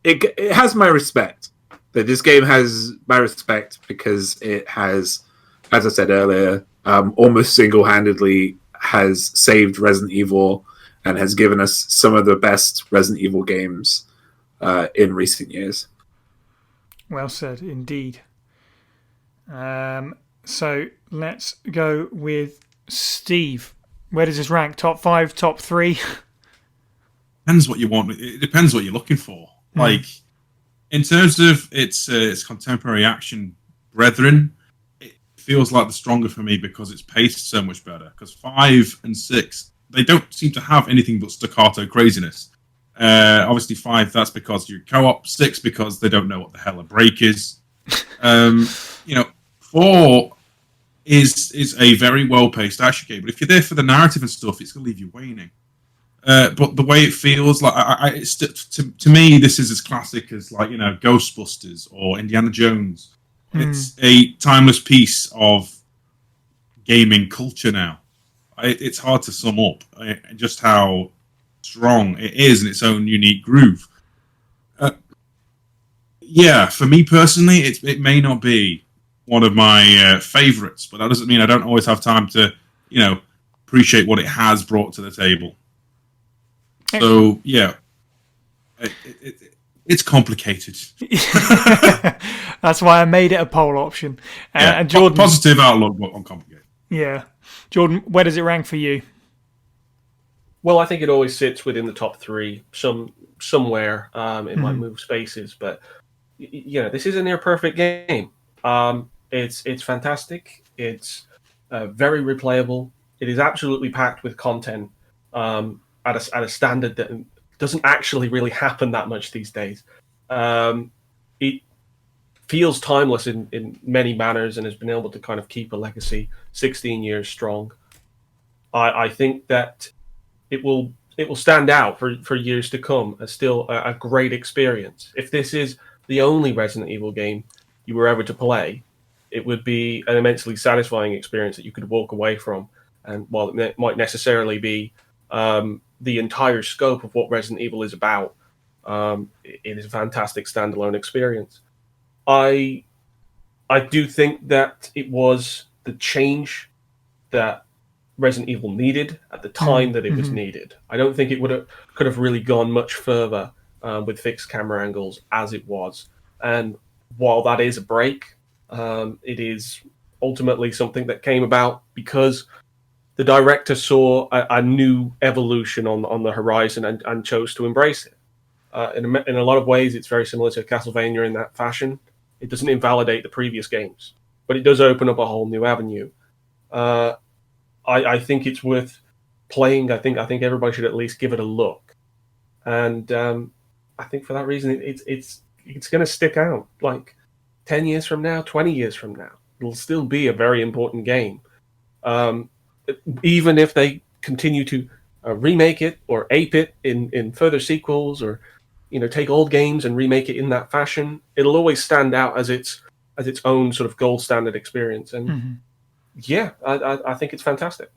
[SPEAKER 5] it has my respect. That this game has my respect because it has, as I said earlier, almost single-handedly has saved Resident Evil and has given us some of the best Resident Evil games in recent years.
[SPEAKER 1] Well said, indeed. So let's go with Steve. Where does this rank? Top 5, top 3?
[SPEAKER 4] Depends what you want. It depends what you're looking for. Like, in terms of its contemporary action brethren, it feels like the stronger for me because it's paced so much better. Because 5 and 6, they don't seem to have anything but staccato craziness. Obviously 5, that's because you're co-op. 6, because they don't know what the hell a break is. 4 is a very well-paced action game, but if you're there for the narrative and stuff, it's going to leave you waning. But the way it feels, like to me, this is as classic as Ghostbusters or Indiana Jones. It's a timeless piece of gaming culture now. It's hard to sum up just how strong it is in its own unique groove. For me personally, it may not be one of my favorites, but that doesn't mean I don't always have time to appreciate what it has brought to the table. So it's complicated.
[SPEAKER 1] That's why I made it a poll option. And Jordan,
[SPEAKER 4] positive outlook on complicated.
[SPEAKER 1] Yeah, Jordan, where does it rank for you?
[SPEAKER 7] Well, I think it always sits within the top 3, somewhere. It might move spaces, but this is a near perfect game. It's fantastic. It's very replayable. It is absolutely packed with content. At a standard that doesn't actually really happen that much these days. It feels timeless in many manners and has been able to kind of keep a legacy 16 years strong. I think that it will stand out for years to come as still a great experience. If this is the only Resident Evil game you were ever to play, it would be an immensely satisfying experience that you could walk away from. And while it might necessarily be the entire scope of what Resident Evil is about, it is a fantastic standalone experience. I do think that it was the change that Resident Evil needed at the time that it was needed. I don't think it could have really gone much further with fixed camera angles as it was. And while that is a break, it is ultimately something that came about because the director saw a new evolution on the horizon and chose to embrace it. In a lot of ways, it's very similar to Castlevania in that fashion. It doesn't invalidate the previous games. but it does open up a whole new avenue. I think it's worth playing. I think everybody should at least give it a look, and I think for that reason, it's going to stick out. Like 10 years from now, 20 years from now, it'll still be a very important game, even if they continue to remake it or ape it in further sequels, or take old games and remake it in that fashion. It'll always stand out as its own sort of gold standard experience, and yeah, I think it's fantastic.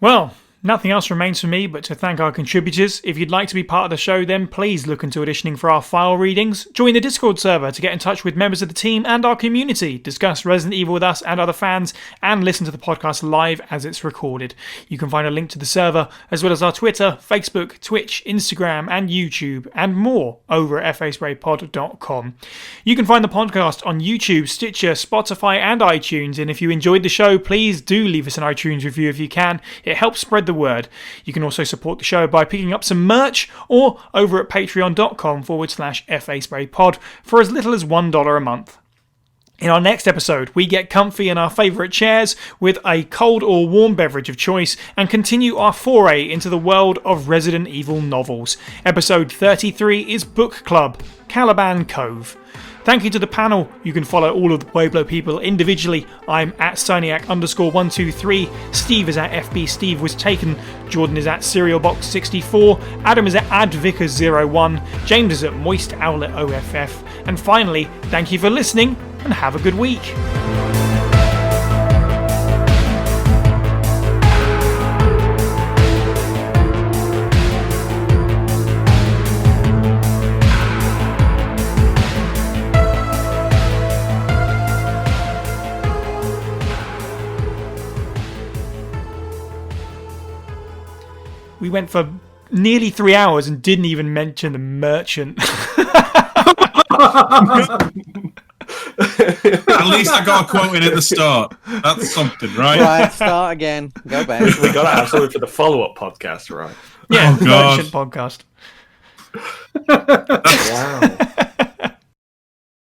[SPEAKER 1] Well, nothing else remains for me but to thank our contributors. If you'd like to be part of the show, then please look into auditioning for our file readings. Join the Discord server to get in touch with members of the team and our community, discuss Resident Evil with us and other fans, and listen to the podcast live as it's recorded. You can find a link to the server, as well as our Twitter, Facebook, Twitch, Instagram, and YouTube, and more over at faspraypod.com. You can find the podcast on YouTube, Stitcher, Spotify, and iTunes, and if you enjoyed the show, please do leave us an iTunes review if you can. It helps spread the word. You can also support the show by picking up some merch or over at patreon.com/FASprayPod for as little as $1 a month. In our next episode, we get comfy in our favourite chairs with a cold or warm beverage of choice and continue our foray into the world of Resident Evil novels. Episode 33 is Book Club, Caliban Cove. Thank you to the panel. You can follow all of the Pueblo people individually. I'm at Syniac_123. Steve is at FB Steve Was Taken. Jordan is at SerialBox64. Adam is at AdVickers01. James is at Moist Owlet OFF. And finally, thank you for listening and have a good week. We went for nearly 3 hours and didn't even mention the merchant.
[SPEAKER 4] At least I got a quote in at the start. That's something, right?
[SPEAKER 6] Right, start again. Go back.
[SPEAKER 7] We got to have something for the follow-up podcast, right?
[SPEAKER 1] Yeah,
[SPEAKER 4] Oh, God.
[SPEAKER 1] merchant podcast.
[SPEAKER 7] Wow.